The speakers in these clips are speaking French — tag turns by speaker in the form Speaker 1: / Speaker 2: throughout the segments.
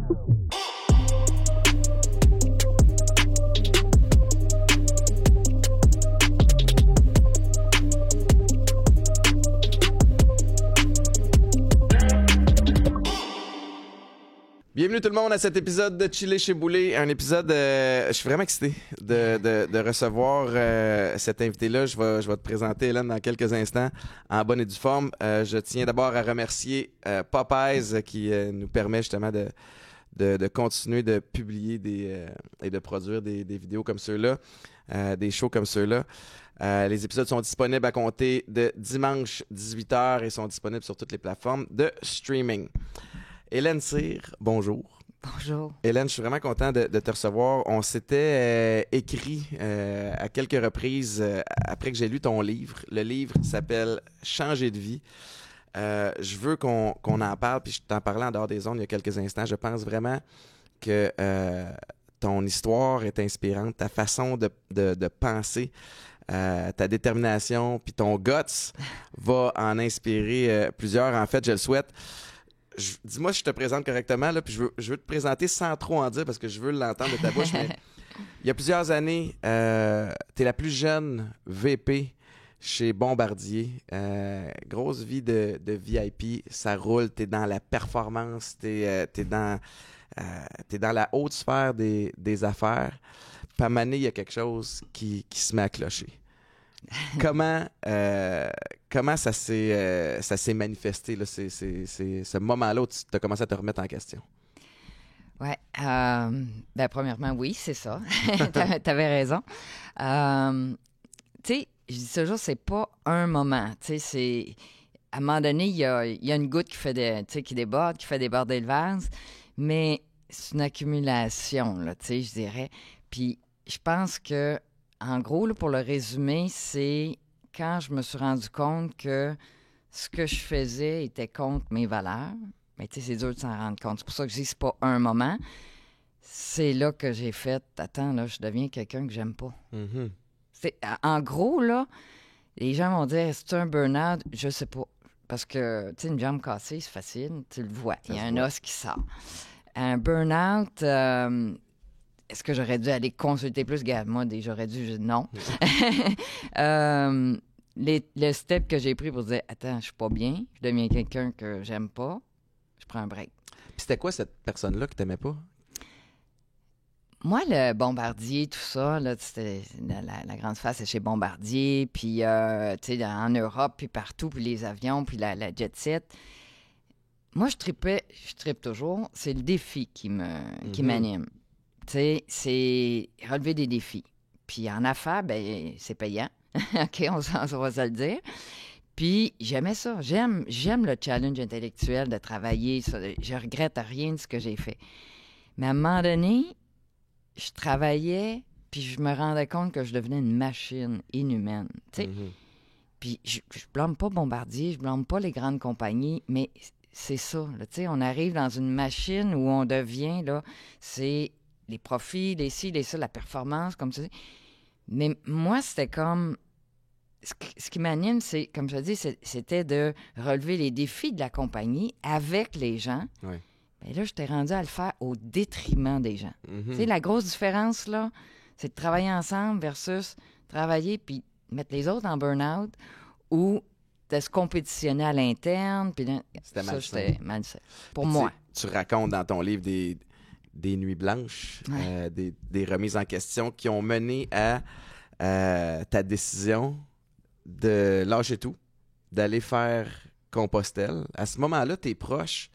Speaker 1: Bienvenue tout le monde à cet épisode de Chiller chez Boulay. Un épisode, je suis vraiment excité de recevoir cet invité-là. Je vais te présenter, Hélène, dans quelques instants, en bonne et due forme. Je tiens d'abord à remercier Popeyes qui nous permet justement de continuer de publier et de produire des vidéos comme ceux-là, des shows comme ceux-là. Les épisodes sont disponibles à compter de dimanche 18h et sont disponibles sur toutes les plateformes de streaming. Hélène Cyr, bonjour.
Speaker 2: Bonjour.
Speaker 1: Hélène, je suis vraiment content de te recevoir. On s'était écrit à quelques reprises après que j'ai lu ton livre. Le livre s'appelle « Changer de vie ». Je veux qu'on en parle, puis je t'en parlais en dehors des ondes il y a quelques instants. Je pense vraiment que ton histoire est inspirante, ta façon de penser, ta détermination, puis ton guts va en inspirer plusieurs. En fait, je le souhaite. Dis-moi si je te présente correctement, là, puis je veux te présenter sans trop en dire parce que je veux l'entendre de ta bouche. Mais il y a plusieurs années, tu es la plus jeune VP chez Bombardier. Grosse vie de VIP, ça roule, tu es dans la performance, tu es dans la haute sphère des affaires. Puis à un moment donné, il y a quelque chose qui se met à clocher. Comment ça s'est manifesté, là, ce moment-là où tu as commencé à te remettre en question?
Speaker 2: Oui. Premièrement, oui, c'est ça. T'avais raison. Tu sais, je dis toujours, c'est pas un moment. Tu sais, c'est... À un moment donné, il y a une goutte qui déborde, qui fait déborder le vase, mais c'est une accumulation, là, tu sais, je dirais. Puis je pense que en gros, là, pour le résumer, c'est quand je me suis rendu compte que ce que je faisais était contre mes valeurs. Mais tu sais, c'est dur de s'en rendre compte. C'est pour ça que je dis que c'est pas un moment. C'est là que j'ai fait, attends, là, je deviens quelqu'un que j'aime pas. Mm-hmm. En gros, là, les gens vont dire, est-ce que c'est un burn-out? Je sais pas. Parce que, tu sais, une jambe cassée, c'est facile, tu le vois. Il y a un os qui sort. Un burn-out... est-ce que j'aurais dû aller consulter plus? Moi, j'aurais dû... Non. Le step que j'ai pris pour dire, attends, je suis pas bien, je deviens quelqu'un que j'aime pas, je prends un break.
Speaker 1: Puis c'était quoi cette personne-là que t'aimais pas?
Speaker 2: Moi, le Bombardier, tout ça, là, c'était la grande face, c'est chez Bombardier, puis, tu sais, en Europe, puis partout, puis les avions, puis la jet set. Moi, je trippe toujours. C'est le défi qui m'anime. Tu sais, c'est relever des défis. Puis en affaires, ben c'est payant. OK, on va se le dire. Puis j'aimais ça. J'aime le challenge intellectuel de travailler. Je regrette rien de ce que j'ai fait. Mais à un moment donné, je travaillais, puis je me rendais compte que je devenais une machine inhumaine. Tu sais. Mm-hmm. Puis je blâme pas Bombardier, je blâme pas les grandes compagnies, mais c'est ça. Tu sais, on arrive dans une machine où on devient, là, c'est... les profits, les ci, les ça, la performance, comme tu dis. Mais moi, c'était comme... Ce qui m'anime, c'est, comme je dis, c'était de relever les défis de la compagnie avec les gens. Oui. Mais là, j'étais rendue à le faire au détriment des gens. Mm-hmm. Tu sais, la grosse différence, là, c'est de travailler ensemble versus travailler puis mettre les autres en burn-out ou de se compétitionner à l'interne. Puis là, c'était malsain. Pour moi.
Speaker 1: Tu racontes dans ton livre des nuits blanches, ouais. Des remises en question qui ont mené à ta décision de lâcher tout, d'aller faire Compostelle. À ce moment-là, tes proches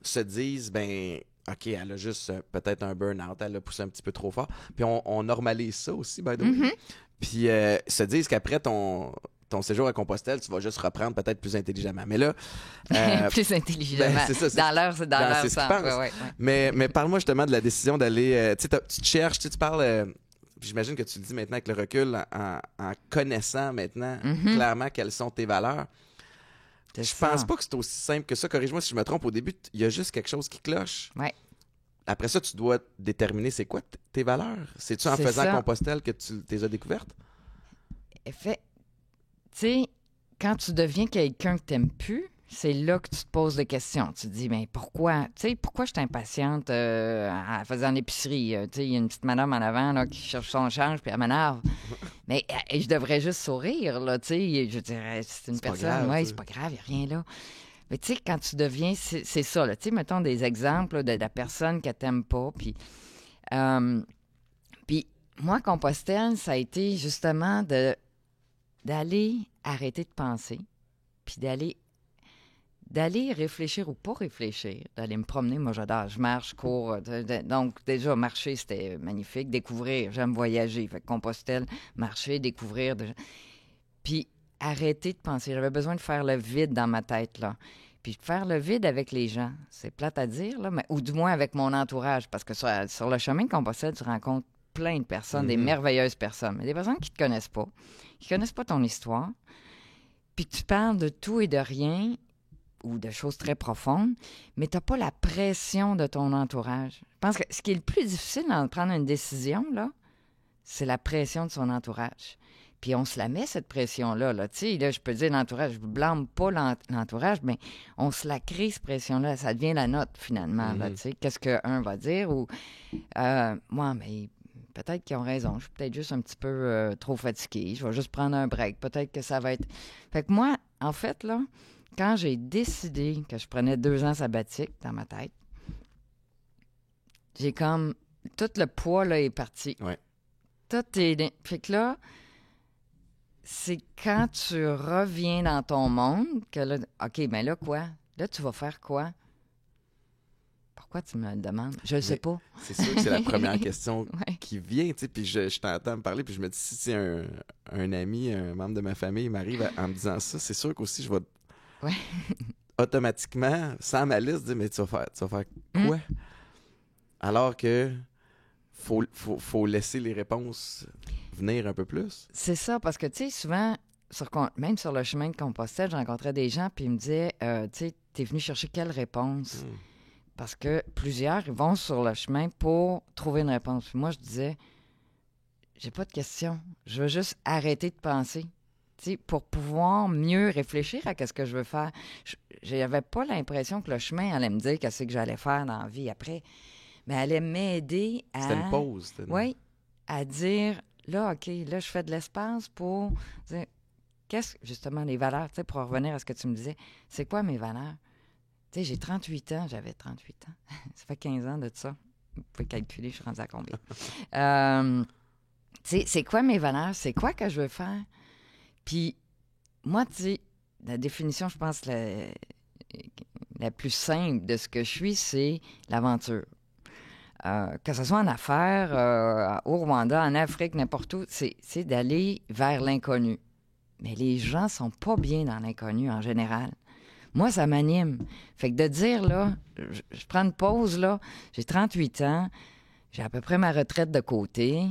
Speaker 1: se disent, ben, OK, elle a juste peut-être un burn-out, elle a poussé un petit peu trop fort. Puis on normalise ça aussi, by the way. Mm-hmm. Puis se disent qu'après ton séjour à Compostelle, tu vas juste reprendre peut-être plus intelligemment. Mais là...
Speaker 2: plus intelligemment.
Speaker 1: Ben, c'est ça,
Speaker 2: dans leur sens.
Speaker 1: Ouais. Mais parle-moi justement de la décision d'aller... tu te cherches, tu parles... j'imagine que tu le dis maintenant avec le recul, en connaissant maintenant clairement quelles sont tes valeurs. Je pense pas que c'est aussi simple que ça. Corrige-moi si je me trompe. Au début, il y a juste quelque chose qui cloche.
Speaker 2: Ouais.
Speaker 1: Après ça, tu dois déterminer c'est quoi tes valeurs. C'est-tu en faisant Compostelle que tu les as découvertes?
Speaker 2: Tu sais, quand tu deviens quelqu'un que t'aimes plus, c'est là que tu te poses des questions. Tu te dis, mais pourquoi? Tu sais, pourquoi je suis impatiente en faisant l'épicerie? Tu sais, il y a une petite madame en avant là, qui cherche son change, puis elle m'énerve. Mais je devrais juste sourire, là, tu sais. Je dirais, c'est une personne, oui, c'est pas grave, il n'y a rien là. Mais tu sais, quand tu deviens, c'est ça, là. Tu sais, mettons des exemples là, de la personne que tu n'aimes pas, puis moi, Compostelle, ça a été justement d'aller arrêter de penser, puis d'aller réfléchir ou pas réfléchir, d'aller me promener. Moi, j'adore, je marche, je cours. Donc, déjà, marcher, c'était magnifique. Découvrir, j'aime voyager. Fait que Compostelle, marcher, découvrir. Puis, arrêter de penser. J'avais besoin de faire le vide dans ma tête, là. Puis, de faire le vide avec les gens. C'est plate à dire, là, mais, ou du moins avec mon entourage. Parce que sur le chemin de Compostelle, tu rencontres plein de personnes, des merveilleuses personnes. Mais des personnes qui ne te connaissent pas, qui ne connaissent pas ton histoire, puis que tu parles de tout et de rien, ou de choses très profondes, mais tu n'as pas la pression de ton entourage. Je pense que ce qui est le plus difficile dans prendre une décision, là, c'est la pression de son entourage. Puis on se la met, cette pression-là. Là. Tu sais, là, je peux dire l'entourage, je ne blâme pas l'entourage, mais on se la crée, cette pression-là. Ça devient la nôtre, finalement. Là, tu sais. Qu'est-ce qu'un va dire? Ou moi, mais peut-être qu'ils ont raison. Je suis peut-être juste un petit peu trop fatiguée. Je vais juste prendre un break. Peut-être que ça va être... Fait que moi, en fait, là, quand j'ai décidé que je prenais 2 ans sabbatiques dans ma tête, j'ai comme... Tout le poids, là, est parti.
Speaker 1: Ouais.
Speaker 2: Tout est... Fait que là, c'est quand tu reviens dans ton monde que là... OK, mais là, quoi? Là, tu vas faire quoi? Pourquoi tu me le demandes? Je ne sais pas.
Speaker 1: C'est sûr que c'est la première question qui vient, tu sais, puis je t'entends me parler, puis je me dis, si c'est un ami, un membre de ma famille m'arrive en me disant ça, c'est sûr qu'aussi je vais automatiquement, sans malice, dire, mais tu vas faire quoi? Alors que faut laisser les réponses venir un peu plus.
Speaker 2: C'est ça, parce que, tu sais, souvent, même sur le chemin de Compostelle, je rencontrais des gens, puis ils me disaient, tu sais, t'es venu chercher quelle réponse? Parce que plusieurs, ils vont sur le chemin pour trouver une réponse. Puis moi, je disais, j'ai pas de question. Je veux juste arrêter de penser. Tu sais, pour pouvoir mieux réfléchir à ce que je veux faire. Je n'avais pas l'impression que le chemin allait me dire qu'est-ce que j'allais faire dans la vie après. Mais elle allait m'aider à...
Speaker 1: C'était une pause.
Speaker 2: Oui, à dire, là, OK, là, je fais de l'espace pour dire, justement, les valeurs, tu sais, pour revenir à ce que tu me disais, c'est quoi mes valeurs? Tu sais, j'ai 38 ans, j'avais 38 ans. Ça fait 15 ans de ça. Vous pouvez calculer, je suis rendue à combien. Tu sais, c'est quoi mes valeurs? C'est quoi que je veux faire? Puis, moi, tu sais, la définition, je pense, la plus simple de ce que je suis, c'est l'aventure. Que ce soit en affaires, au Rwanda, en Afrique, n'importe où, c'est d'aller vers l'inconnu. Mais les gens sont pas bien dans l'inconnu en général. Moi, ça m'anime. Fait que de dire, là, je prends une pause, là, j'ai 38 ans, j'ai à peu près ma retraite de côté.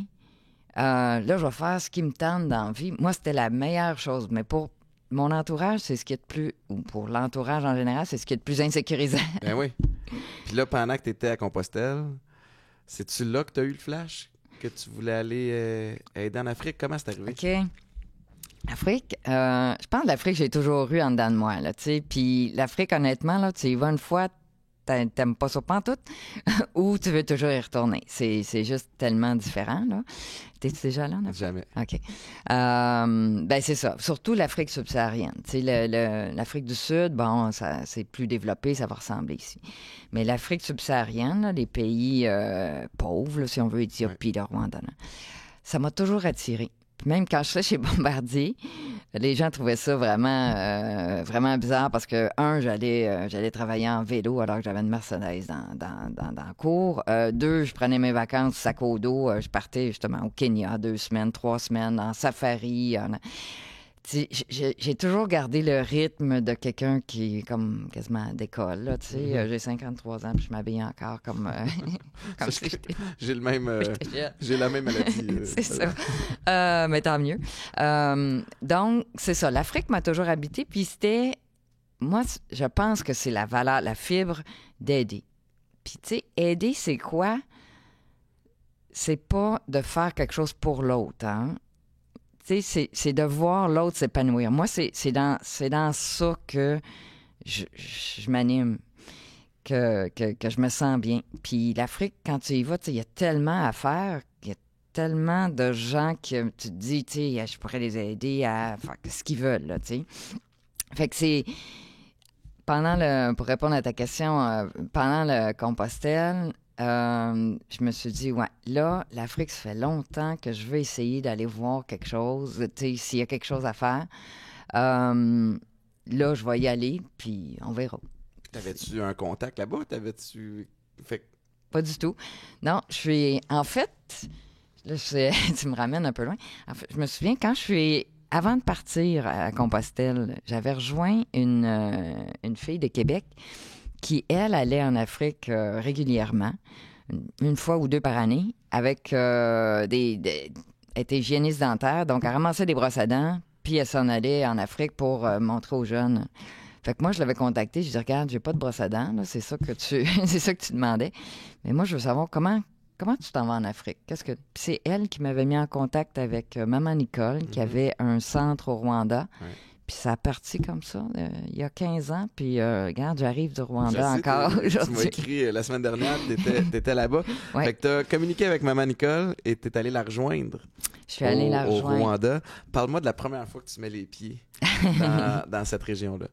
Speaker 2: Là, je vais faire ce qui me tente dans la vie. Moi, c'était la meilleure chose. Mais pour mon entourage, c'est ce qui est de plus... Ou pour l'entourage en général, c'est ce qui est de plus insécurisant.
Speaker 1: Ben oui. Puis là, pendant que tu étais à Compostelle, c'est-tu là que tu as eu le flash? Que tu voulais aller aider en Afrique? Comment c'est arrivé?
Speaker 2: OK. L'Afrique, je pense que l'Afrique, j'ai toujours eu en dedans de moi, là, tu sais. Puis l'Afrique, honnêtement, là, tu y vas une fois, t'aimes pas ça pantoute, ou tu veux toujours y retourner. C'est juste tellement différent, là. T'es-tu déjà là, en
Speaker 1: Jamais.
Speaker 2: OK. Ben, c'est ça. Surtout l'Afrique subsaharienne. Tu sais, l'Afrique du Sud, bon, c'est plus développé, ça va ressembler ici. Mais l'Afrique subsaharienne, là, les pays pauvres, là, si on veut, Éthiopie, le Rwanda, là, ça m'a toujours attirée. Même quand je suis chez Bombardier, les gens trouvaient ça vraiment, vraiment bizarre parce que, j'allais travailler en vélo alors que j'avais une Mercedes dans la cour. 2, je prenais mes vacances, sac au dos. Je partais justement au Kenya 2 semaines, 3 semaines, en safari. J'ai toujours gardé le rythme de quelqu'un qui est comme quasiment d'école. Là, tu sais. J'ai 53 ans puis je m'habille encore comme si j'étais...
Speaker 1: J'ai le même, j'ai la même maladie.
Speaker 2: C'est ça. Mais tant mieux. Donc, c'est ça. L'Afrique m'a toujours habité. Puis c'était... Moi, je pense que c'est la valeur, la fibre d'aider. Puis, tu sais, aider, c'est quoi? C'est pas de faire quelque chose pour l'autre, hein? Tu sais, c'est de voir l'autre s'épanouir. Moi, c'est dans ça que je m'anime, que je me sens bien. Puis l'Afrique, quand tu y vas, il y a tellement à faire, il y a tellement de gens que tu te dis, tu sais, je pourrais les aider à faire ce qu'ils veulent, là, tu sais. Fait que c'est... pour répondre à ta question, pendant le Compostelle, je me suis dit, ouais, là, l'Afrique, ça fait longtemps que je veux essayer d'aller voir quelque chose, tu sais, s'il y a quelque chose à faire. Là, je vais y aller, puis on verra.
Speaker 1: T'avais-tu un contact là-bas? T'avais-tu... Fait...
Speaker 2: Pas du tout. Non, je suis... En fait, là, tu me ramènes un peu loin. En fait, je me souviens, quand je suis... Avant de partir à Compostelle, j'avais rejoint une fille de Québec qui, elle, allait en Afrique régulièrement, une fois ou deux par année, avec elle était hygiéniste dentaire, donc elle ramassait des brosses à dents, puis elle s'en allait en Afrique pour montrer aux jeunes. Fait que moi, je l'avais contactée, je lui ai dit, regarde, j'ai pas de brosse à dents, là, c'est ça que tu demandais. Mais moi, je veux savoir comment tu t'en vas en Afrique? Puis c'est elle qui m'avait mis en contact avec Maman Nicole, qui avait un centre au Rwanda. Ouais. Puis ça a parti comme ça, il y a 15 ans. Puis, regarde, j'arrive du Rwanda encore aujourd'hui.
Speaker 1: Tu m'as écrit la semaine dernière, t'étais là-bas. Ouais. Fait que t'as communiqué avec Maman Nicole et t'es allé la rejoindre.
Speaker 2: Je suis allée la rejoindre.
Speaker 1: Au Rwanda. Parle-moi de la première fois que tu mets les pieds dans cette région-là.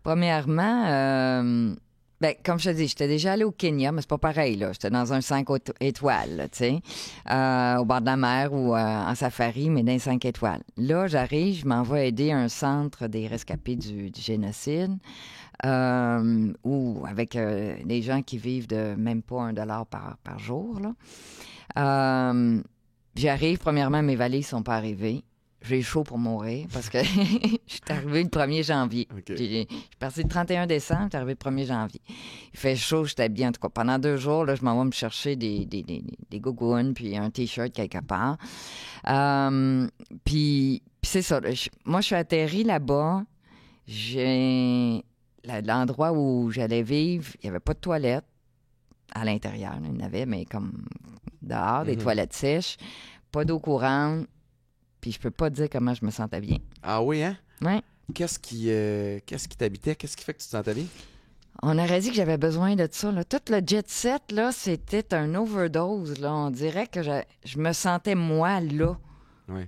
Speaker 2: Premièrement... Bien, comme je te dis, j'étais déjà allée au Kenya, mais c'est pas pareil, là. J'étais dans un 5 étoiles, tu sais, au bord de la mer ou en safari, mais dans un 5 étoiles. Là, j'arrive, je m'en vais aider un centre des rescapés du génocide, ou avec des gens qui vivent de même pas $1 par jour, là. J'arrive, premièrement, mes valises sont pas arrivées. J'ai chaud pour mourir parce que je suis arrivée le 1er janvier. Okay. Je suis partie le 31 décembre, je suis arrivée le 1er janvier. Il fait chaud, j'étais bien. En tout cas, pendant 2 jours, là, je m'en vais me chercher des gougounes puis un T-shirt quelque part. Puis c'est ça. Moi, je suis atterrie là-bas. L'endroit où j'allais vivre, il n'y avait pas de toilettes à l'intérieur. Il y en avait, mais comme dehors, des toilettes sèches, pas d'eau courante. Puis je peux pas te dire comment je me sentais bien.
Speaker 1: Ah oui, hein?
Speaker 2: Oui.
Speaker 1: Qu'est-ce qui t'habitait? Qu'est-ce qui fait que tu te sentais bien?
Speaker 2: On aurait dit que j'avais besoin de ça, là. Tout le jet set, là, c'était un overdose, là. On dirait que je me sentais, moi, là,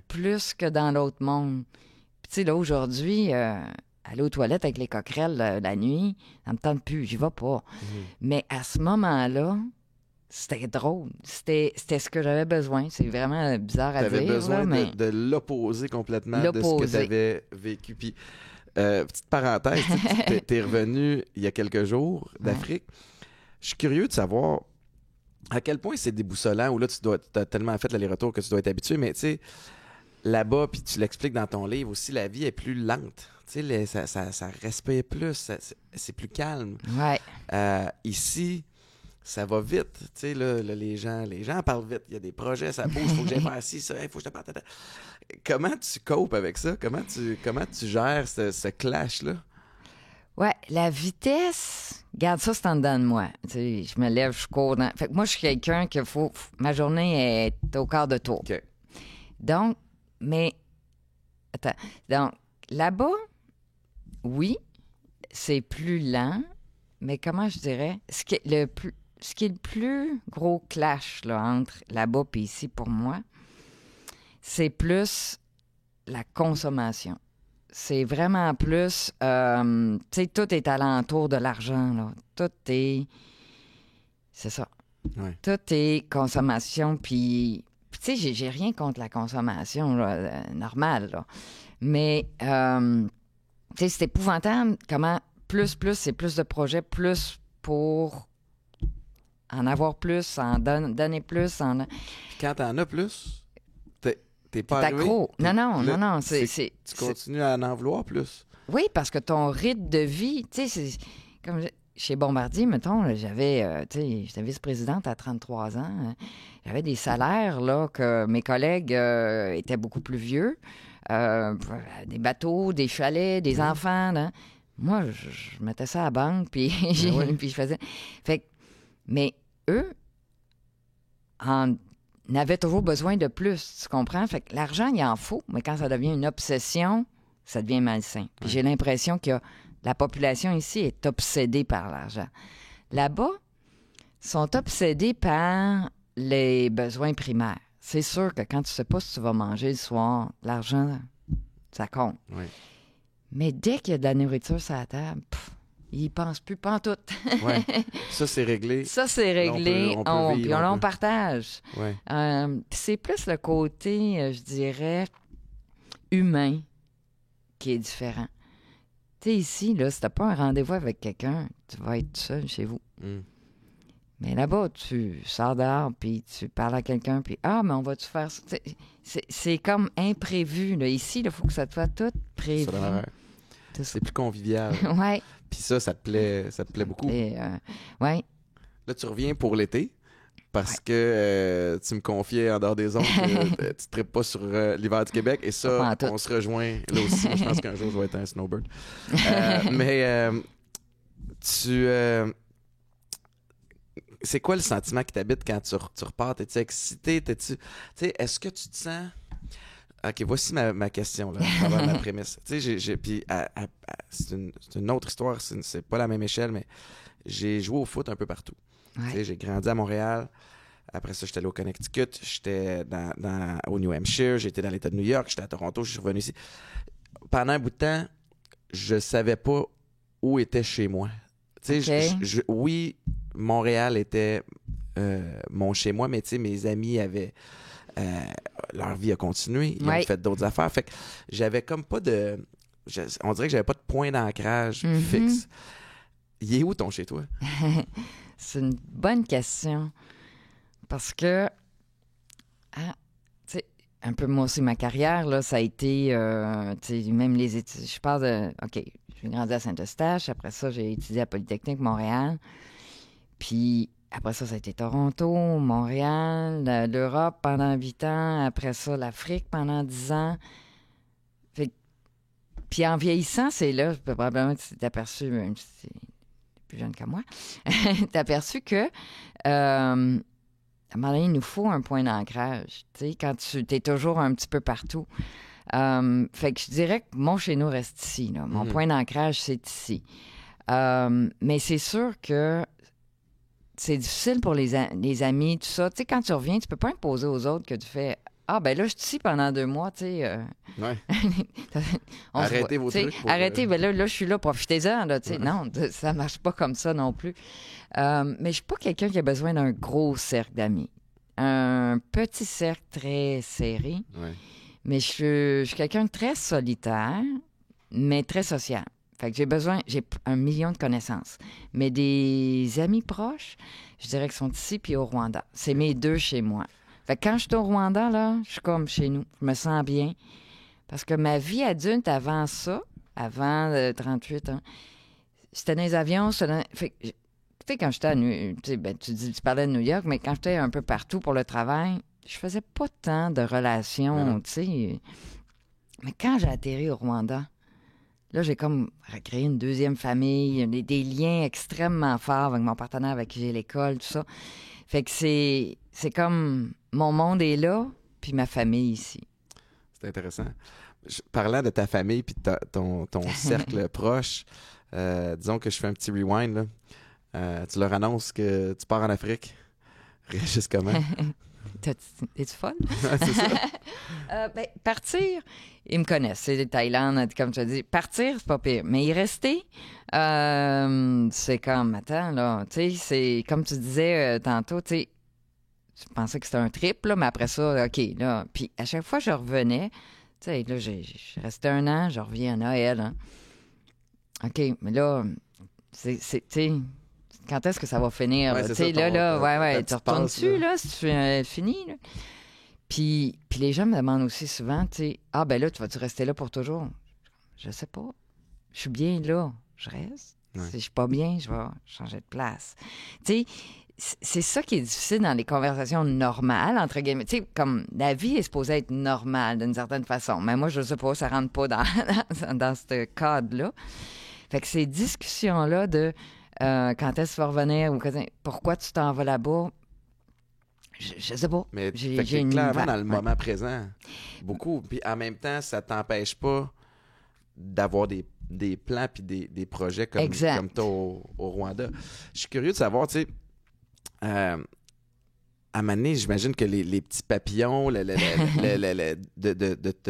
Speaker 2: plus que dans l'autre monde. Puis tu sais, là, aujourd'hui, aller aux toilettes avec les coquerelles la nuit, ça me tente plus, j'y vais pas. Mais à ce moment-là... C'était drôle. C'était ce que j'avais besoin. C'est vraiment bizarre à dire.
Speaker 1: T'avais besoin
Speaker 2: là,
Speaker 1: de l'opposer complètement de ce que t'avais vécu. Puis, petite parenthèse, t'es revenu il y a quelques jours d'Afrique. Je suis curieux de savoir à quel point c'est déboussolant, ou là, t'as tellement fait l'aller-retour que tu dois être habitué, mais tu sais, là-bas, puis tu l'expliques dans ton livre aussi, la vie est plus lente. Tu sais, ça respire plus, c'est plus calme.
Speaker 2: Ouais.
Speaker 1: Ici... Ça va vite, tu sais, là, les gens parlent vite. Il y a des projets, ça bouge, il faut que j'aille faire ci, ça, il faut que je te parle. Comment tu copes avec ça? Comment tu gères ce clash-là?
Speaker 2: Ouais, la vitesse, regarde ça, c'est en dedans de moi. Tu sais, je me lève, je cours. Fait que moi, je suis quelqu'un que ma journée est au quart de tour.
Speaker 1: OK.
Speaker 2: Donc, donc, là-bas, oui, c'est plus lent, mais comment je dirais? Ce qui est le plus gros clash là, entre là-bas et ici, pour moi, c'est plus la consommation. C'est vraiment plus... tu sais, tout est alentour de l'argent, là. Tout est... C'est ça.
Speaker 1: Ouais.
Speaker 2: Tout est consommation, puis... Tu sais, j'ai rien contre la consommation, là, normale, là. Mais, tu sais, c'est épouvantable comment plus, c'est plus de projets, plus pour... en avoir plus, en donner plus.
Speaker 1: Quand t'en as plus, t'es pas arrivé?
Speaker 2: Accro. Non.
Speaker 1: Tu continues à en vouloir plus?
Speaker 2: Oui, parce que ton rythme de vie, tu sais, c'est comme chez Bombardier, mettons, j'avais, tu sais, j'étais vice-présidente à 33 ans. J'avais des salaires, là, que mes collègues étaient beaucoup plus vieux. Des bateaux, des chalets, des enfants, là. Moi, je mettais ça à la banque, puis, puis je faisais... Fait que, mais eux en avaient toujours besoin de plus, tu comprends? Fait que l'argent, il en faut, mais quand ça devient une obsession, ça devient malsain. Puis j'ai l'impression qu'il y a La population ici est obsédée par l'argent. Là-bas, sont obsédés par les besoins primaires. C'est sûr que quand tu ne sais pas si tu vas manger le soir, l'argent, ça compte.
Speaker 1: Oui.
Speaker 2: Mais dès qu'il y a de la nourriture sur la table, ils n'y pensent plus pantoute.
Speaker 1: Ouais. Ça, c'est réglé.
Speaker 2: Ça, c'est réglé.
Speaker 1: Là, on peut vivre,
Speaker 2: puis on partage.
Speaker 1: Ouais.
Speaker 2: C'est plus le côté, je dirais, humain qui est différent. Tu sais, ici, là, si tu n'as pas un rendez-vous avec quelqu'un, tu vas être seul chez vous.
Speaker 1: Mm.
Speaker 2: Mais là-bas, tu sors dehors, puis tu parles à quelqu'un, puis « Ah, mais on va-tu faire ça? » C'est comme imprévu. Là. Ici, il faut que ça soit tout prévu.
Speaker 1: C'est plus convivial.
Speaker 2: Oui.
Speaker 1: Puis ça te plaît beaucoup.
Speaker 2: Oui.
Speaker 1: Là, tu reviens pour l'été, parce que tu me confiais en dehors des ondes que tu ne tripes pas sur l'hiver du Québec, et ça, on se rejoint là aussi. Je pense qu'un jour, je vais être un snowbird. Mais tu... c'est quoi le sentiment qui t'habite quand tu repars? T'es-tu excité? Tu sais, est-ce que tu te sens... OK, voici ma question, là, à travers ma prémisse. Tu sais, puis c'est une autre histoire, c'est pas la même échelle, mais j'ai joué au foot un peu partout.
Speaker 2: Ouais.
Speaker 1: Tu sais, j'ai grandi à Montréal. Après ça, j'étais allé au Connecticut. J'étais au New Hampshire. J'étais dans l'État de New York. J'étais à Toronto. Je suis revenu ici. Pendant un bout de temps, je savais pas où était chez moi. Tu sais,
Speaker 2: Okay.
Speaker 1: oui, Montréal était mon chez moi, mais tu sais, mes amis avaient... leur vie a continué. Ils ont fait d'autres affaires. Fait que j'avais comme pas de... on dirait que j'avais pas de point d'ancrage fixe. Il est où ton chez toi?
Speaker 2: C'est une bonne question. Parce que, tu sais, un peu moi aussi, ma carrière, là, ça a été, tu sais, même les études. Je parle de, OK, j'ai grandi à Saint-Eustache. Après ça, j'ai étudié à Polytechnique Montréal. Puis, après ça, ça a été Toronto, Montréal, l'Europe pendant 8 ans. Après ça, l'Afrique pendant 10 ans. Puis en vieillissant, c'est là, probablement, tu t'es aperçu, même si tu es plus jeune que moi, t'as aperçu que, à un moment donné, il nous faut un point d'ancrage. Tu sais, quand tu es toujours un petit peu partout. Fait que je dirais que mon chez nous reste ici. Là. Mon point d'ancrage, c'est ici. Mais c'est sûr que c'est difficile pour les amis, tout ça. Tu sais, quand tu reviens, tu peux pas imposer aux autres que tu fais « Ah, ben là, je suis ici pendant 2 mois, tu sais.
Speaker 1: Ouais. Arrêtez vos trucs.
Speaker 2: Arrêtez, ben là, je suis là, profitez-en. Là, ouais. Non, ça marche pas comme ça non plus. Mais je suis pas quelqu'un qui a besoin d'un gros cercle d'amis. Un petit cercle très serré.
Speaker 1: Ouais.
Speaker 2: Mais je suis quelqu'un de très solitaire, mais très social. Fait que j'ai 1 million de connaissances. Mais des amis proches, je dirais qu'ils sont ici puis au Rwanda. C'est mes 2 chez moi. Fait que quand je suis au Rwanda, là, je suis comme chez nous. Je me sens bien. Parce que ma vie adulte avant ça, avant 38 ans, c'était dans les avions. Fait que, tu sais, quand j'étais à New York, tu parlais de New York, mais quand j'étais un peu partout pour le travail, je faisais pas tant de relations, tu sais. Mais quand j'ai atterri au Rwanda, là, j'ai comme recréé une 2e famille, des liens extrêmement forts avec mon partenaire avec qui j'ai l'école, tout ça. Fait que c'est comme mon monde est là, puis ma famille ici.
Speaker 1: C'est intéressant. Parlant de ta famille puis ton cercle proche, disons que je fais un petit rewind. Là. Tu leur annonces que tu pars en Afrique. Réagissent comment?
Speaker 2: T'es-tu folle?
Speaker 1: C'est ça.
Speaker 2: Ben, partir, ils me connaissent. C'est Thaïlande, comme je te dis. Partir, c'est pas pire. Mais y rester, c'est comme, attends, là, tu sais, c'est comme tu disais tantôt, tu sais, je pensais que c'était un trip, là, mais après ça, OK, là. Puis à chaque fois que je revenais, tu sais, là, je restais 1 an, je reviens à Noël, hein. OK, mais là, tu sais, quand est-ce que ça va finir?
Speaker 1: Ouais,
Speaker 2: tu sais, là, tu retournes dessus, là, si tu finis, là. Puis les gens me demandent aussi souvent, tu sais, ah, ben là, tu vas-tu rester là pour toujours? Je sais pas. Je suis bien là, je reste.
Speaker 1: Ouais.
Speaker 2: Si je suis pas bien, je vais changer de place. Tu sais, c'est ça qui est difficile dans les conversations normales, entre guillemets. Tu sais, comme la vie est supposée être normale d'une certaine façon. Mais moi, je sais pas, ça rentre pas dans ce cadre-là. Fait que ces discussions-là de quand est-ce que tu vas revenir ou pourquoi tu t'en vas là-bas, je sais pas.
Speaker 1: Mais
Speaker 2: j'ai
Speaker 1: clairement dans le moment présent. Beaucoup. Puis en même temps, ça t'empêche pas d'avoir des des plans puis des projets comme toi au Rwanda. Je suis curieux de savoir, tu sais, à un moment donné, j'imagine que les petits papillons de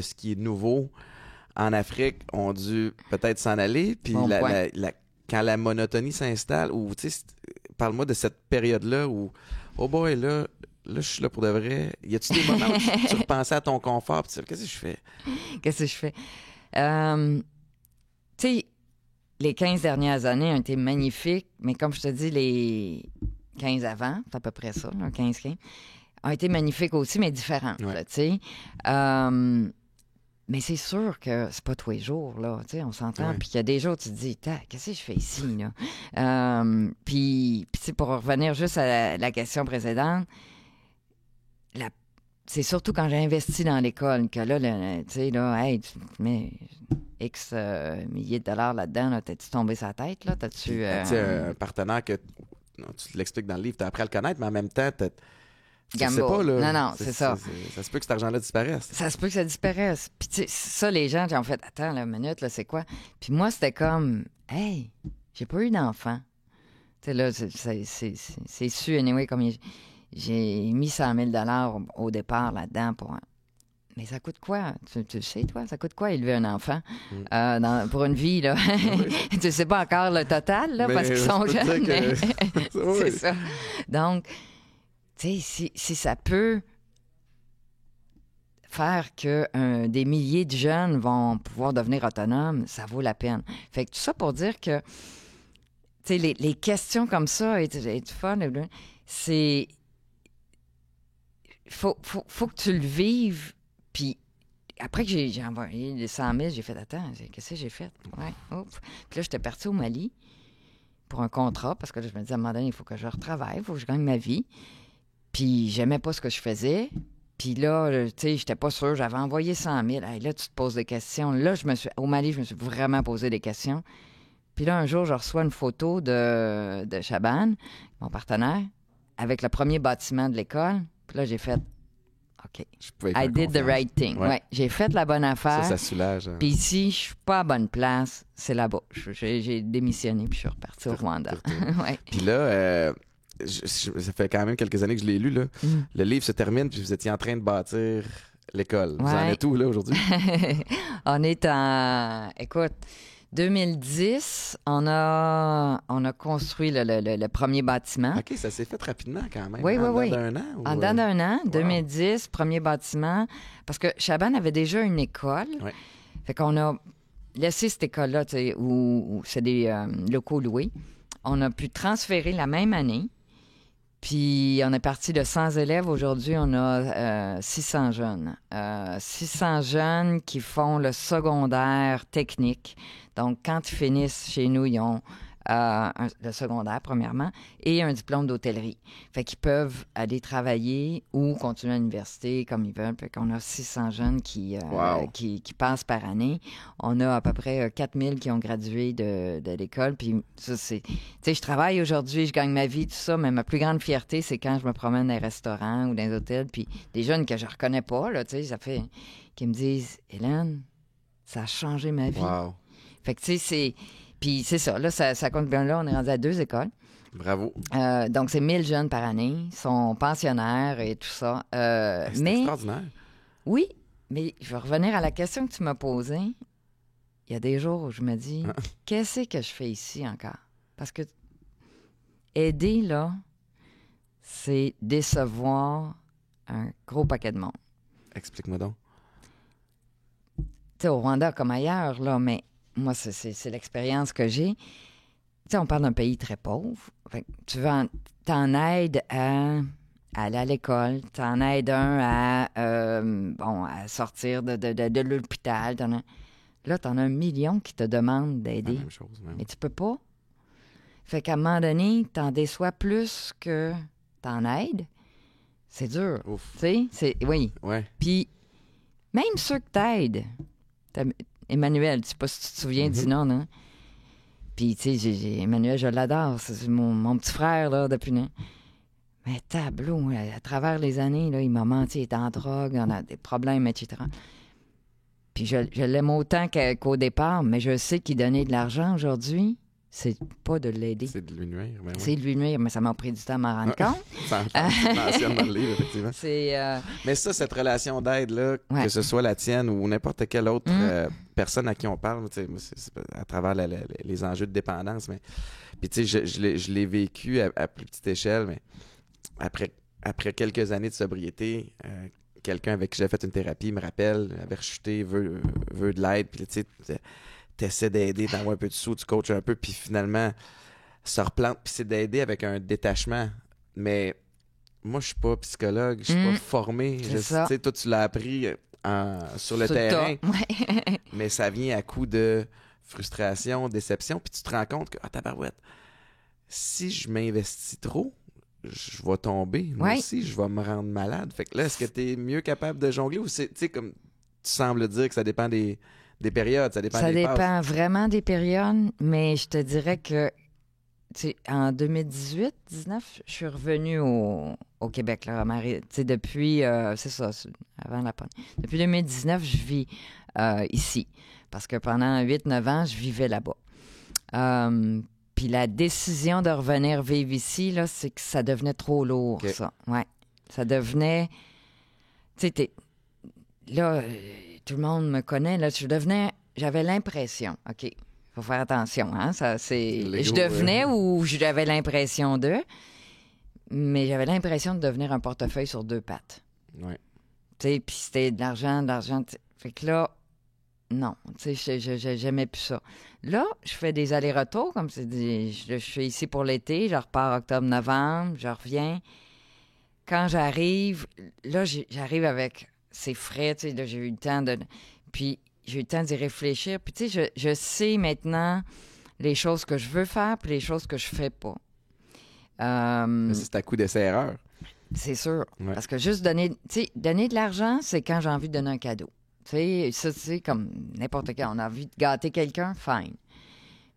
Speaker 1: ce qui est nouveau en Afrique ont dû peut-être s'en aller. Puis quand la monotonie s'installe, ou tu sais, parle-moi de cette période-là où, oh boy, là, je suis là pour de vrai. Y a-tu des moments où tu repensais à ton confort? Puis tu dis, qu'est-ce que je fais?
Speaker 2: Qu'est-ce que je fais? Tu sais, les 15 dernières années ont été magnifiques, mais comme je te dis, les 15 avant, c'est à peu près ça, 15-15, ont été magnifiques aussi, mais différentes, tu sais. Mais c'est sûr que c'est pas tous les jours, là, tu sais, on s'entend. Puis qu'il y a des jours où tu te dis, qu'est-ce que je fais ici, là? Puis tu sais, pour revenir juste à la question précédente, c'est surtout quand j'ai investi dans l'école que là, tu sais, là, hey, tu mets X milliers de dollars là-dedans, là, t'as-tu tombé sa tête, là? T'as-tu...
Speaker 1: un partenaire que, tu l'expliques dans le livre, t'as appris à le connaître, mais en même temps, tu sais pas, là.
Speaker 2: Non, c'est ça.
Speaker 1: Ça se peut que cet argent-là disparaisse.
Speaker 2: Ça se peut que ça disparaisse. Puis, tu sais, ça, les gens, ont fait, attends, la minute, là, c'est quoi? Puis moi, c'était comme, hey, j'ai pas eu d'enfant. Tu sais, là, c'est su, anyway, comme j'ai mis 100 000 $ au départ là-dedans pour... Mais ça coûte quoi? Tu le sais, toi? Ça coûte quoi élever un enfant pour une vie, là? Tu sais pas encore le total, là, parce qu'ils sont jeunes. Mais... c'est ça. Donc, tu sais, si ça peut faire que des milliers de jeunes vont pouvoir devenir autonomes, ça vaut la peine. Fait que tout ça pour dire que, tu sais, les questions comme ça, et fun, c'est... Faut que tu le vives. Puis après que j'ai envoyé les 100 000, j'ai fait, attends, qu'est-ce que j'ai fait? Ouais, ouf. Puis là, j'étais partie au Mali pour un contrat parce que là, je me disais, à un moment donné, il faut que je retravaille, il faut que je gagne ma vie. Puis j'aimais pas ce que je faisais. Puis là, tu sais, j'étais pas sûre. J'avais envoyé 100 000. Hey, là, tu te poses des questions. Là, au Mali, je me suis vraiment posé des questions. Puis là, un jour, je reçois une photo de Chaban, mon partenaire, avec le premier bâtiment de l'école. Puis là, j'ai fait, OK, I did the right thing. Ouais, j'ai fait la bonne affaire.
Speaker 1: Ça soulage. Hein.
Speaker 2: Puis ici, je suis pas à bonne place. C'est là-bas. J'ai démissionné, puis je suis reparti au Rwanda. Ouais.
Speaker 1: Puis là... ça fait quand même quelques années que je l'ai lu, là. Le livre se termine, puis vous étiez en train de bâtir l'école. Vous en êtes où, là, aujourd'hui?
Speaker 2: On est en... Écoute, 2010, on a construit le premier bâtiment.
Speaker 1: OK, ça s'est fait rapidement quand même.
Speaker 2: Oui.
Speaker 1: En dedans d'un an?
Speaker 2: En dedans d'un an, 2010, premier bâtiment. Parce que Chaban avait déjà une école. Ouais. Fait qu'on a laissé cette école-là, tu sais, où c'est des locaux loués. On a pu transférer la même année. Puis, on est parti de 100 élèves. Aujourd'hui, on a 600 jeunes. 600 jeunes qui font le secondaire technique. Donc, quand ils finissent chez nous, ils ont le secondaire, premièrement, et un diplôme d'hôtellerie. Fait qu'ils peuvent aller travailler ou continuer à l'université comme ils veulent. Fait qu'on a 600 jeunes qui passent par année. On a à peu près 4000 qui ont gradué de l'école. Puis ça, c'est... Tu sais, je travaille aujourd'hui, je gagne ma vie, tout ça, mais ma plus grande fierté, c'est quand je me promène dans les restaurants ou dans les hôtels, puis des jeunes que je reconnais pas, là, tu sais, ça fait... qui me disent, Hélène, ça a changé ma vie.
Speaker 1: Wow.
Speaker 2: Fait que, tu sais, c'est... Puis c'est ça, là, ça compte bien là, on est rendu à 2 écoles.
Speaker 1: Bravo.
Speaker 2: Donc, c'est 1000 jeunes par année, sont pensionnaires et tout ça.
Speaker 1: C'est extraordinaire.
Speaker 2: Oui, mais je vais revenir à la question que tu m'as posée. Il y a des jours où je me dis, qu'est-ce que je fais ici encore? Parce que aider, là, c'est décevoir un gros paquet de monde.
Speaker 1: Explique-moi donc.
Speaker 2: Tu sais, au Rwanda comme ailleurs, là, mais moi, c'est l'expérience que j'ai. Tu sais, on parle d'un pays très pauvre. Fait que t'en aides à aller à l'école, t'en aides un à sortir de l'hôpital. Là, t'en as 1 million qui te demandent d'aider.
Speaker 1: La même chose, même.
Speaker 2: Mais tu peux pas. Fait qu'à un moment donné, t'en déçois plus que t'en aides. C'est dur. Tu sais, oui.
Speaker 1: Ouais.
Speaker 2: Puis, même ceux que t'aides... Emmanuel, je sais pas si tu te souviens du nom, non? Puis, tu sais, Emmanuel, je l'adore. C'est mon petit frère, là, depuis... Mais tableau, à travers les années, là, il m'a menti, il est en drogue, on a des problèmes, etc. Puis je l'aime autant qu'au départ, mais je sais qu'il donnait de l'argent aujourd'hui, c'est pas de l'aider.
Speaker 1: C'est de lui nuire. Ben oui.
Speaker 2: C'est de lui nuire, mais ça m'a pris du temps à m'en rendre compte.
Speaker 1: Ça mentionne dans le livre, effectivement. Mais ça, cette relation d'aide-là, que ce soit la tienne ou n'importe quelle autre personne à qui on parle, c'est à travers les enjeux de dépendance, mais puis tu sais, je l'ai vécu à plus petite échelle, mais après quelques années de sobriété, quelqu'un avec qui j'ai fait une thérapie me rappelle, avait rechuté, veut de l'aide, puis tu sais, t'essaies d'aider, t'envoies un peu de sous, tu coaches un peu, puis finalement, ça replante, puis c'est d'aider avec un détachement. Mais moi, je suis pas psychologue, je suis pas formé. Tu sais, toi, tu l'as appris sur le terrain, mais ça vient à coup de frustration, déception, puis tu te rends compte que, tabarouette, si je m'investis trop, je vais tomber. Moi aussi, je vais me rendre malade. Fait que là, est-ce que tu es mieux capable de jongler ou c'est, tu sais, comme tu sembles dire que ça dépend des périodes, ça dépend des passes? Ça
Speaker 2: dépend vraiment des périodes, mais je te dirais que en 2018-19, je suis revenue au Québec. Là, depuis, c'est ça, avant la pandémie. Depuis 2019, je vis ici. Parce que pendant 8-9 ans, je vivais là-bas. Puis la décision de revenir vivre ici, là, c'est que ça devenait trop lourd, ça. Ouais. Ça devenait... Tu sais, là, tout le monde me connaît. Là, j'avais l'impression, OK, il faut faire attention, hein, ça, c'est... Je devenais ou j'avais l'impression mais j'avais l'impression de devenir un portefeuille sur 2 pattes.
Speaker 1: Ouais.
Speaker 2: Tu sais, puis c'était de l'argent. Fait que là, non, tu sais, j'aimais plus ça. Là, je fais des allers-retours, comme c'est dit, je suis ici pour l'été, je repars octobre-novembre, je reviens. Quand j'arrive, là, j'arrive avec ces frais, tu sais, là, j'ai eu le temps de... Puis, j'ai eu le temps d'y réfléchir. Puis, tu sais, je sais maintenant les choses que je veux faire puis les choses que je fais pas.
Speaker 1: C'est à coup d'essai-erreur.
Speaker 2: C'est sûr. Ouais. Parce que juste donner de l'argent, c'est quand j'ai envie de donner un cadeau. Tu sais, ça, c'est comme n'importe quand. On a envie de gâter quelqu'un, fine.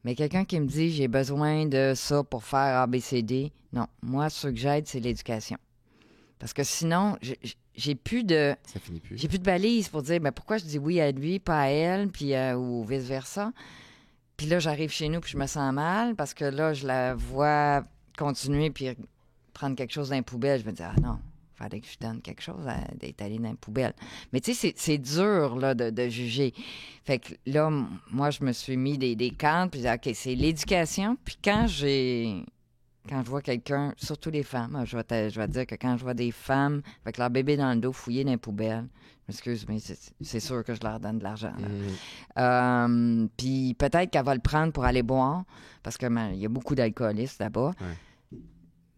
Speaker 2: Mais quelqu'un qui me dit, j'ai besoin de ça pour faire ABCD, non. Moi, ce que j'aide, c'est l'éducation. Parce que sinon, j'ai plus de...
Speaker 1: Ça finit plus.
Speaker 2: J'ai plus de balise pour dire, pourquoi je dis oui à lui, pas à elle, puis ou vice-versa. Puis là, j'arrive chez nous, puis je me sens mal, parce que là, je la vois continuer, puis prendre quelque chose dans la poubelle. Je me dis, non, il fallait que je donne quelque chose d'être allé dans la poubelle. Mais tu sais, c'est dur, là, de juger. Fait que là, moi, je me suis mis des cadres, puis OK, c'est l'éducation. Puis quand je vois quelqu'un, surtout les femmes, je vais te dire que quand je vois des femmes avec leur bébé dans le dos fouillé dans les poubelles, excuse, mais c'est sûr que je leur donne de l'argent. Puis peut-être qu'elle va le prendre pour aller boire, parce qu'il y a beaucoup d'alcoolistes là-bas. Ouais.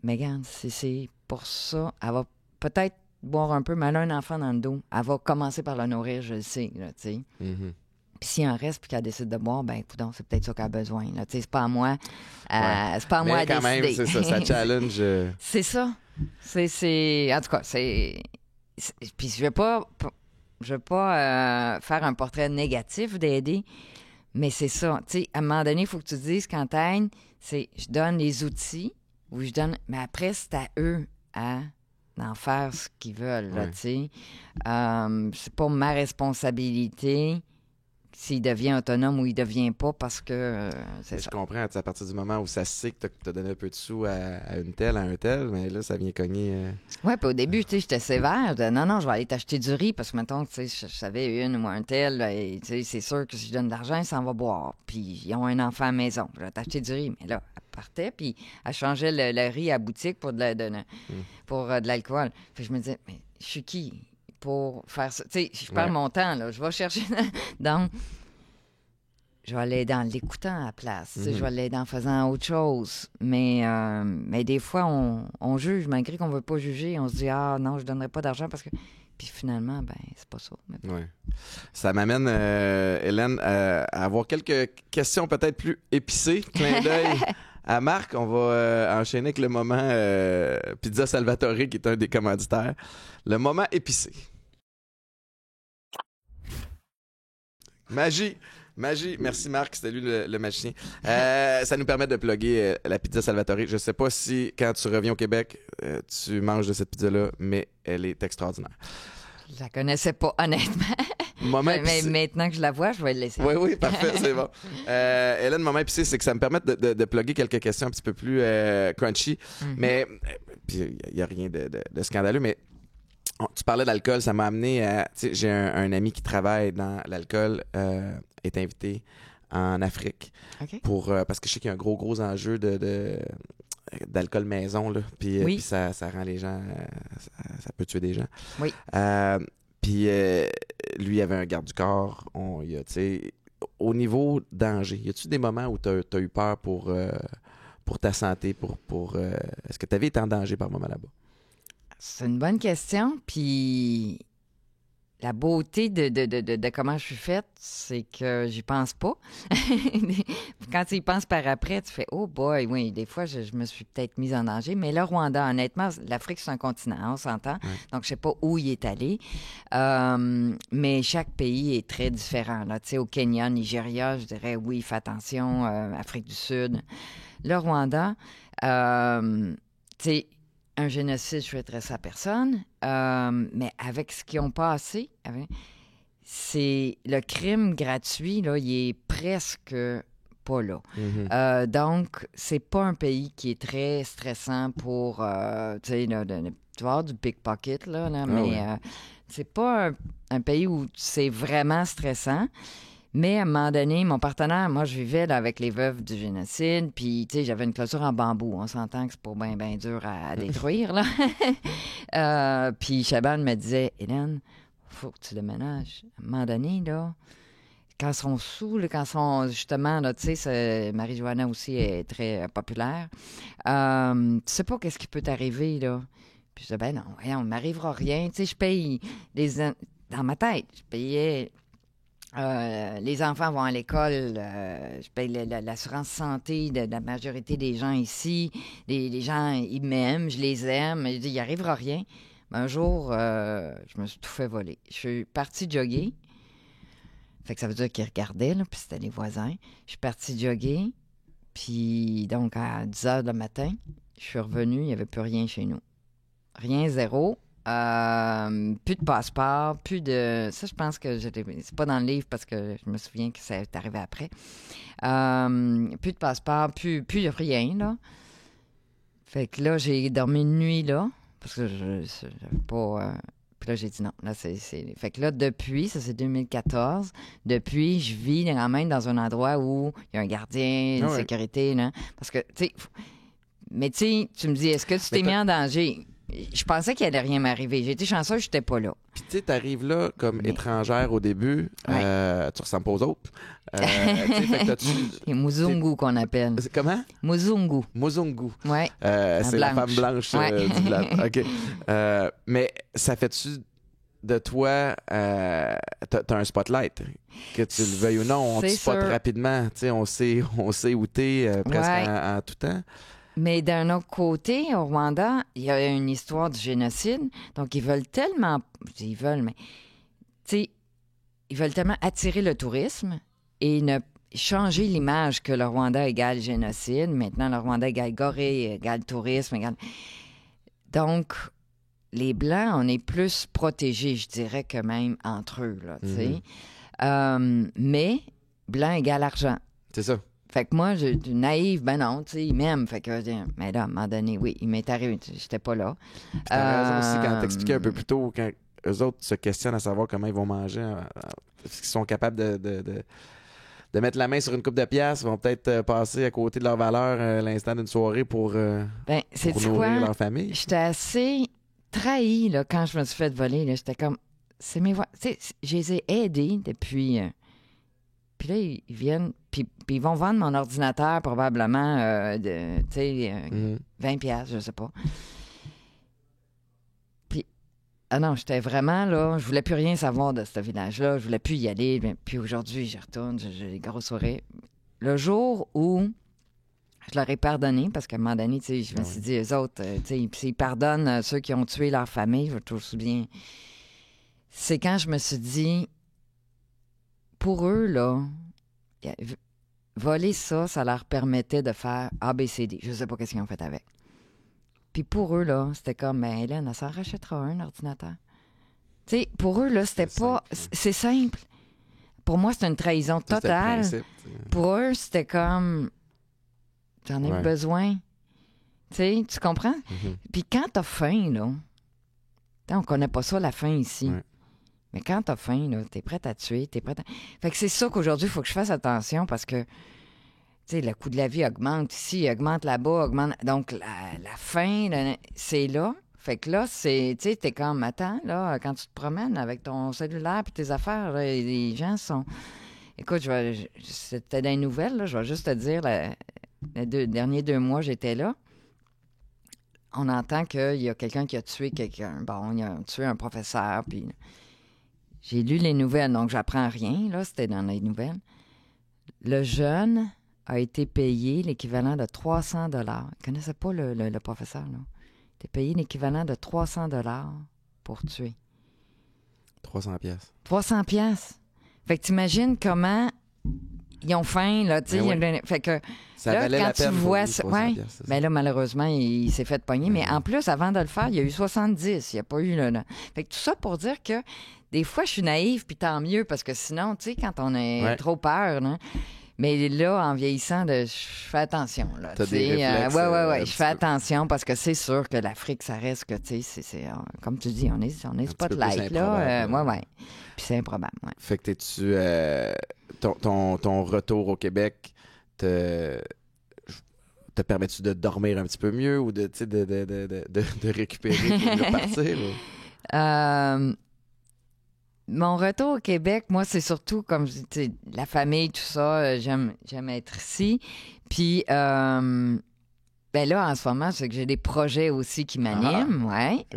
Speaker 2: Mais regarde, c'est pour ça, elle va peut-être boire un peu, mais elle a un enfant dans le dos. Elle va commencer par le nourrir, je le sais, tu sais. Mm-hmm. Puis s'il en reste puis qu'elle décide de boire, coudonc, c'est peut-être ça qu'elle a besoin. Là. C'est pas à moi. C'est pas à moi à décider.
Speaker 1: Mais quand même, c'est ça, ça challenge.
Speaker 2: C'est ça. En tout cas, puis je vais pas faire un portrait négatif d'aider, mais c'est ça. Tu sais, à un moment donné, il faut que tu dises quand t'aides, c'est je donne les outils, ou je donne... Mais après, c'est à eux d'en faire ce qu'ils veulent, là, tu sais. C'est pas ma responsabilité s'il devient autonome ou il devient pas, parce que c'est ça.
Speaker 1: Je comprends, à partir du moment où ça sait que tu as donné un peu de sous à une telle, à un tel, mais là, ça vient cogner...
Speaker 2: Oui, puis au début, tu sais, j'étais sévère. Non, je vais aller t'acheter du riz, parce que, mettons, tu sais, je savais une ou un tel, et, tu sais, c'est sûr que si je donne de l'argent, il s'en va boire. Puis ils ont un enfant à la maison. Je vais t'acheter du riz. Mais là, elle partait, puis elle changeait le riz à la boutique pour de l'alcool. Puis je me disais, mais je suis qui pour faire ça? Tu sais, je perds mon temps, là. Je vais chercher... Donc, je vais l'aider en l'écoutant à la place. Je vais l'aider en faisant autre chose. Mais des fois, on juge, malgré qu'on ne veut pas juger. On se dit, non, je ne donnerai pas d'argent parce que... Puis finalement, c'est pas ça. Mais...
Speaker 1: Ouais. Ça m'amène, Hélène, à avoir quelques questions peut-être plus épicées. Clin d'œil à Marc. On va enchaîner avec le moment Pizza Salvatore, qui est un des commanditaires. Le moment épicé. Magie. Merci Marc, c'était lui le magicien. Ça nous permet de plugger la pizza Salvatore. Je sais pas si quand tu reviens au Québec, tu manges de cette pizza-là, mais elle est extraordinaire.
Speaker 2: Je la connaissais pas, honnêtement.
Speaker 1: Moment
Speaker 2: Mais
Speaker 1: épicé.
Speaker 2: maintenant que je la vois, je vais le laisser.
Speaker 1: Oui, parfait, c'est bon. Hélène, moment épicé, c'est que ça me permet de plugger quelques questions un petit peu plus crunchy. Mais, puis il n'y a rien de scandaleux, mais tu parlais d'alcool, ça m'a amené à... Tu sais, j'ai un ami qui travaille dans l'alcool, est invité en Afrique
Speaker 2: OK.
Speaker 1: parce que je sais qu'il y a un gros enjeu d'alcool maison, là. Puis,
Speaker 2: Oui.
Speaker 1: puis ça rend les gens... ça peut tuer des gens.
Speaker 2: Oui.
Speaker 1: Puis lui, il avait un garde du corps. Tu sais, au niveau danger, y a-tu des moments où tu as eu peur pour ta santé? Est-ce que ta vie est en danger par moment là-bas?
Speaker 2: C'est une bonne question. Puis la beauté de comment je suis faite, c'est que j'y pense pas. Quand tu y penses par après, tu fais « Oh boy, oui, des fois, je me suis peut-être mise en danger. » Mais le Rwanda, honnêtement, l'Afrique, c'est un continent, on s'entend.
Speaker 1: Ouais.
Speaker 2: Donc, je sais pas où il est allé. Mais chaque pays est très différent. Là. Tu sais, au Kenya, Nigeria, je dirais oui, fais attention. Afrique du Sud. Le Rwanda, tu sais, un génocide, je souhaiterais ça à personne. Mais avec ce qu'ils ont passé, c'est le crime gratuit, là, il est presque pas là. Donc, c'est pas un pays qui est très stressant pour, tu sais, tu vas avoir du pickpocket, là, mais
Speaker 1: ouais.
Speaker 2: c'est pas un pays où c'est vraiment stressant. Mais à un moment donné, mon partenaire, moi, je vivais là, avec les veuves du génocide, puis, tu sais, j'avais une clôture en bambou. On s'entend que c'est pas bien dur à détruire, là. Puis Chaban me disait, Hélène, faut que tu déménages. À un moment donné, là, quand ils sont sous, là, quand ils sont, justement, là, tu sais, Marie-Joanna aussi est très populaire, tu sais pas qu'est-ce qui peut t'arriver, là. Puis je disais, ben non, voyons, il m'arrivera rien. Tu sais, je paye dans ma tête, je payais... les enfants vont à l'école, je paye l'assurance santé de la majorité des gens ici. Les gens, ils m'aiment, je les aime. Je dis, il n'y arrivera rien. Mais un jour, je me suis tout fait voler. Je suis partie jogger. Fait que ça veut dire qu'ils regardaient, là, puis c'était les voisins. Je suis partie jogger. Puis donc, à 10 heures le matin, je suis revenue, il n'y avait plus rien chez nous. Rien, zéro. Plus de passeport, plus de... Ça, je pense que c'est pas dans le livre parce que je me souviens que ça est arrivé après. Plus de passeport, plus de rien, là. Fait que là, j'ai dormi une nuit, là, parce que je j'avais pas... Puis là, j'ai dit non. Là, Fait que là, depuis, ça c'est 2014, depuis, je vis quand même dans un endroit où il y a un gardien, une sécurité, là. Parce que, tu sais... Mais tu sais, tu me dis, est-ce que tu t'es mis en danger? Je pensais qu'il allait rien m'arriver. J'ai été chanceuse, j'étais pas là.
Speaker 1: Puis tu sais, t'arrives là comme étrangère au début, tu ressembles pas aux autres.
Speaker 2: C'est Muzungu qu'on appelle.
Speaker 1: Comment?
Speaker 2: Muzungu.
Speaker 1: Muzungu.
Speaker 2: Oui.
Speaker 1: C'est la femme blanche du village. OK. Mais ça fait-tu de toi, t'as un spotlight, que tu le veuilles ou non, on te spot rapidement. Tu sais, on sait où t'es presque en tout temps.
Speaker 2: Mais d'un autre côté, au Rwanda, il y a une histoire du génocide. Donc, ils veulent tellement attirer le tourisme et changer l'image que le Rwanda égale génocide. Maintenant, le Rwanda égale Gorée, égale tourisme. Donc, les Blancs, on est plus protégés, je dirais, que même entre eux, là, tu sais. Mais, Blanc égale argent.
Speaker 1: C'est ça.
Speaker 2: Fait que moi, je suis naïve, ben non, tu sais, ils m'aiment. Fait que, mais là, à un moment donné, oui, il m'est arrivé, j'étais pas là.
Speaker 1: Puis t'as raison aussi quand t'expliquais un peu plus tôt, quand eux autres se questionnent à savoir comment ils vont manger, est-ce qu'ils sont capables de mettre la main sur une coupe de piastres, vont peut-être passer à côté de leur valeur l'instant d'une soirée pour nourrir leur famille.
Speaker 2: J'étais assez trahie, là, quand je me suis fait voler, là. J'étais comme, c'est mes voix. Tu sais, je les ai aidés depuis... Puis là, ils viennent, puis ils vont vendre mon ordinateur probablement, 20 piastres, je sais pas. Puis, non, j'étais vraiment là, je voulais plus rien savoir de ce village-là, je voulais plus y aller. Puis aujourd'hui, j'y retourne, j'ai des gros sourires. Le jour où je leur ai pardonné, parce qu'à un moment donné, tu sais, je me suis dit, eux autres, tu sais, ils pardonnent ceux qui ont tué leur famille, je me souviens. C'est quand je me suis dit... Pour eux, là, voler ça leur permettait de faire ABCD. Je ne sais pas qu'est-ce qu'ils ont fait avec. Puis pour eux, là, c'était comme, mais Hélène, elle s'en rachètera un ordinateur. Tu sais, pour eux, là, c'était
Speaker 1: C'est
Speaker 2: pas...
Speaker 1: simple.
Speaker 2: C'est simple. Pour moi, c'est une trahison
Speaker 1: Ça, c'était le
Speaker 2: totale.
Speaker 1: principe,
Speaker 2: Pour eux, c'était comme... J'en ai
Speaker 1: Ouais.
Speaker 2: besoin. Tu sais, tu comprends?
Speaker 1: Mhm.
Speaker 2: Puis quand t'as faim, là... Tu sais, on connaît pas ça, la faim, ici.
Speaker 1: Ouais.
Speaker 2: Mais quand t'as faim, là, t'es prête à tuer, t'es prête à... Fait que c'est ça qu'aujourd'hui, il faut que je fasse attention parce que, tu sais, le coût de la vie augmente ici, augmente là-bas, augmente... Donc, la faim, c'est là. Fait que là, c'est... Tu sais, t'es comme... Attends, là, quand tu te promènes avec ton cellulaire puis tes affaires, là, les gens sont... Écoute, c'était dans les nouvelles, là, je vais juste te dire, les derniers 2 mois, j'étais là. On entend qu'il y a quelqu'un qui a tué quelqu'un. Bon, il a tué un professeur, puis... J'ai lu les nouvelles, donc j'apprends rien, là, c'était dans les nouvelles. Le jeune a été payé l'équivalent de 300 $. Il ne connaissait pas le professeur, là. Il était payé l'équivalent de 300 $ pour tuer.
Speaker 1: 300 pièces.
Speaker 2: 300 pièces. Fait que t'imagines comment ils ont faim, là, tu sais.
Speaker 1: Ben
Speaker 2: Fait que
Speaker 1: Ça
Speaker 2: là,
Speaker 1: valait
Speaker 2: quand
Speaker 1: la peine
Speaker 2: tu
Speaker 1: pour
Speaker 2: vois
Speaker 1: lui,
Speaker 2: ça,
Speaker 1: 300
Speaker 2: ouais,
Speaker 1: pièces, c'est ça.
Speaker 2: ben là, malheureusement, il s'est fait pogner. Mais en plus, avant de le faire, il y a eu 70. Il n'y a pas eu le... Fait que tout ça pour dire que des fois, je suis naïve, puis tant mieux, parce que sinon, tu sais, quand on a trop peur, là, mais là, en vieillissant, je fais attention. Là,
Speaker 1: t'as des réflexes,
Speaker 2: ouais,
Speaker 1: un
Speaker 2: je
Speaker 1: petit
Speaker 2: fais
Speaker 1: peu.
Speaker 2: attention parce que c'est sûr que l'Afrique, ça reste que, tu sais, comme tu dis, on est
Speaker 1: petit peu plus
Speaker 2: spotlight, là.
Speaker 1: improbable,
Speaker 2: Ouais. Puis c'est improbable, ouais.
Speaker 1: Fait que t'es-tu... ton retour au Québec te permets-tu de dormir un petit peu mieux ou de, tu sais, de récupérer pour repartir?
Speaker 2: Mon retour au Québec, moi, c'est surtout, comme je dis, tu sais, la famille, tout ça, j'aime être ici. Puis, ben là, en ce moment, c'est que j'ai des projets aussi qui m'animent, ouais.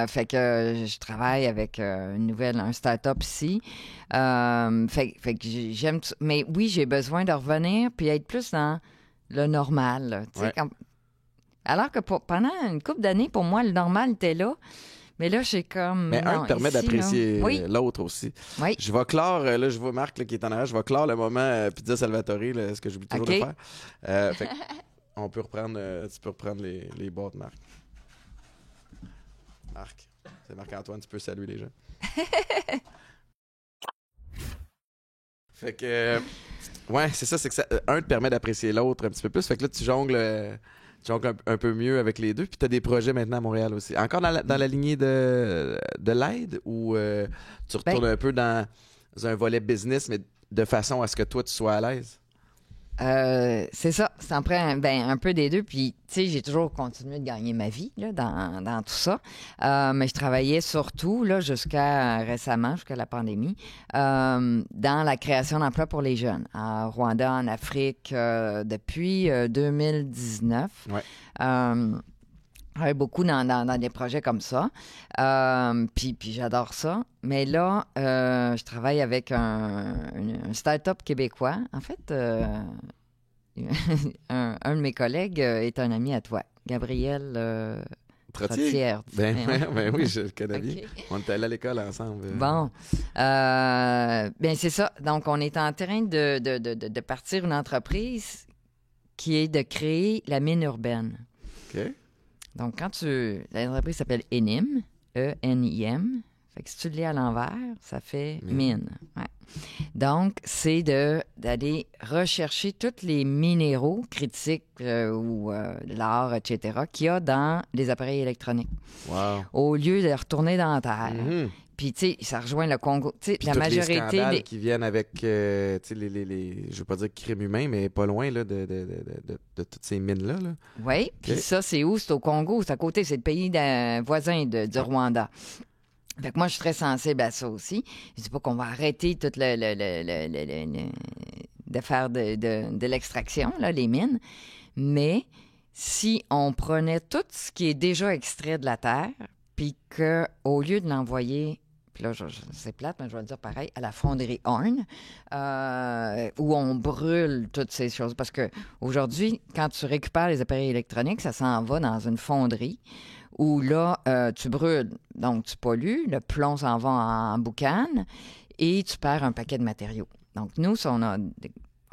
Speaker 2: Fait que je travaille avec un start-up ici. Fait que j'aime... Mais oui, j'ai besoin de revenir puis être plus dans le normal, là, tu sais, alors que pendant une couple d'années, pour moi, le normal était là. Mais là, j'ai comme...
Speaker 1: Mais un
Speaker 2: non,
Speaker 1: te permet
Speaker 2: ici,
Speaker 1: d'apprécier
Speaker 2: là. Oui.
Speaker 1: l'autre aussi.
Speaker 2: Oui.
Speaker 1: Je vais clore, là, je vois Marc là, qui est en arrière, je vais clore le moment Pizza Salvatore, là, ce que j'oublie toujours de faire. Fait que on peut reprendre, tu peux reprendre les boîtes, Marc. Marc, c'est Marc-Antoine, tu peux saluer les gens. Fait que, ouais, c'est ça, c'est que un te permet d'apprécier l'autre un petit peu plus. Fait que là, tu jongles un peu mieux avec les deux. Puis tu as des projets maintenant à Montréal aussi. Encore dans la lignée de l'aide ou tu retournes un peu dans un volet business, mais de façon à ce que toi, tu sois à l'aise?
Speaker 2: C'est ça. Ça en prend un peu des deux. Puis, tu sais, j'ai toujours continué de gagner ma vie là, dans tout ça. Mais je travaillais surtout, là, jusqu'à récemment, jusqu'à la pandémie, dans la création d'emplois pour les jeunes. En Rwanda, en Afrique, depuis 2019.
Speaker 1: Ouais.
Speaker 2: Je travaille beaucoup dans des projets comme ça. Puis j'adore ça. Mais là, je travaille avec un start-up québécois. En fait, un de mes collègues est un ami à toi, Gabriel Trottière.
Speaker 1: Ben oui, je le connais bien.
Speaker 2: Okay.
Speaker 1: On est allés à l'école ensemble.
Speaker 2: Bon. Ben c'est ça. Donc, on est en train de partir une entreprise qui est de créer la mine urbaine.
Speaker 1: OK.
Speaker 2: Donc, l'entreprise s'appelle ENIM, E-N-I-M. Fait que si tu le lis à l'envers, ça fait mine. Ouais. Donc, c'est d'aller rechercher tous les minéraux critiques ou l'or, etc., qu'il y a dans les appareils électroniques.
Speaker 1: Wow.
Speaker 2: Au lieu de retourner dans la terre.
Speaker 1: Mm-hmm.
Speaker 2: Puis, tu sais, ça rejoint le Congo. Tu sais, la majorité.
Speaker 1: Les scandales qui viennent avec, tu sais, je veux pas dire crime humain, mais pas loin là, de toutes ces mines-là. Là.
Speaker 2: Oui, puis ça, c'est où? C'est au Congo, c'est à côté, c'est le pays voisin du Rwanda. Fait que moi, je suis très sensible à ça aussi. Je dis pas qu'on va arrêter tout de faire de l'extraction, là, les mines, mais si on prenait tout ce qui est déjà extrait de la terre, puis qu'au lieu de l'envoyer... Puis là, c'est plate, mais je vais le dire pareil, à la fonderie Horn, où on brûle toutes ces choses. Parce que aujourd'hui, quand tu récupères les appareils électroniques, ça s'en va dans une fonderie où là, tu brûles. Donc, tu pollues, le plomb s'en va en boucan et tu perds un paquet de matériaux. Donc, nous, si on a...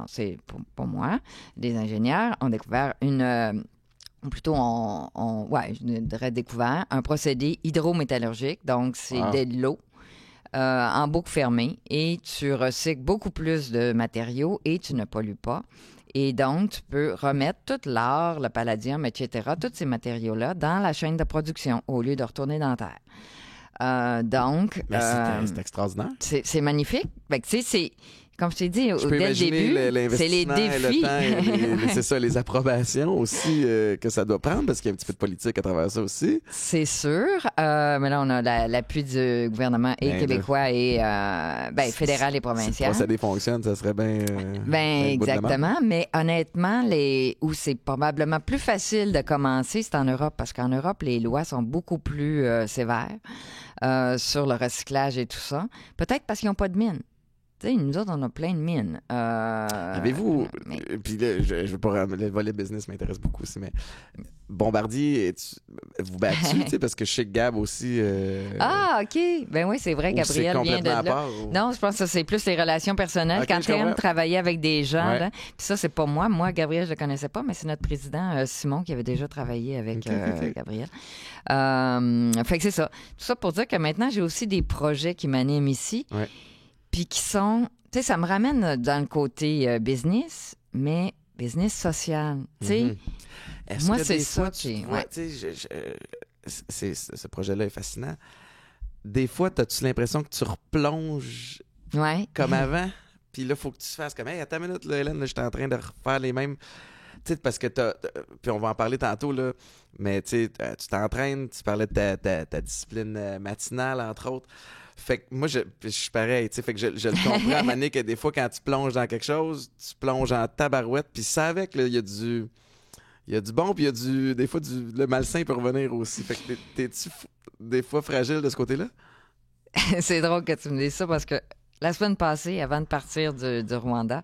Speaker 2: c'est pour moi, des ingénieurs ont découvert je dirais découvert un procédé hydrométallurgique. Donc, c'est de l'eau en boucle fermée et tu recycles beaucoup plus de matériaux et tu ne pollues pas. Et donc, tu peux remettre tout l'or, le palladium, etc., tous ces matériaux-là dans la chaîne de production au lieu de retourner dans la terre. Donc,
Speaker 1: c'est extraordinaire.
Speaker 2: C'est magnifique. Fait que, tu sais, c'est... Comme je t'ai dit, dès le début, c'est les défis.
Speaker 1: Le temps c'est ça, les approbations aussi que ça doit prendre, parce qu'il y a un petit peu de politique à travers ça aussi.
Speaker 2: C'est sûr. Mais là, on a l'appui du gouvernement et québécois et fédéral et provincial. Si le
Speaker 1: procédé fonctionne, ça serait bien...
Speaker 2: exactement. Mais honnêtement, où c'est probablement plus facile de commencer, c'est en Europe, parce qu'en Europe, les lois sont beaucoup plus sévères sur le recyclage et tout ça. Peut-être parce qu'ils n'ont pas de mines. T'sais, nous autres, on a plein de mines.
Speaker 1: Avez-vous... Puis là, je veux pas... Le volet business m'intéresse beaucoup aussi, mais Bombardier, vous battu, parce que je sais que Gab aussi...
Speaker 2: Ah, OK. Ben oui, c'est vrai, Gabriel vient de là.
Speaker 1: Part, ou...
Speaker 2: Non, je pense que c'est plus les relations personnelles. Okay, quand tu aimes travailler avec des gens, puis ça, c'est pas moi. Moi, Gabriel, je le connaissais pas, mais c'est notre président, Simon, qui avait déjà travaillé avec Gabriel. Fait que c'est ça. Tout ça pour dire que maintenant, j'ai aussi des projets qui m'animent ici.
Speaker 1: Ouais.
Speaker 2: Puis qui sont... Tu sais, ça me ramène dans le côté business, mais business social. Tu sais, moi, c'est ça qui...
Speaker 1: Ce projet-là est fascinant. Des fois, as-tu l'impression que tu replonges comme avant? Puis là, il faut que tu te fasses comme... Hey, attends une minute, là, Hélène, là, je suis en train de refaire les mêmes... Tu sais, parce que puis on va en parler tantôt, là, mais tu t'entraînes, tu parlais de ta discipline matinale, entre autres. Fait que moi, je suis pareil, tu sais, fait que je le comprends à Mané que des fois, quand tu plonges dans quelque chose, tu plonges en tabarouette, puis ça avec, il y a du bon, puis il y a des fois, le malsain peut revenir aussi. Fait que t'es-tu des fois fragile de ce côté-là?
Speaker 2: C'est drôle que tu me dises ça, parce que la semaine passée, avant de partir du Rwanda,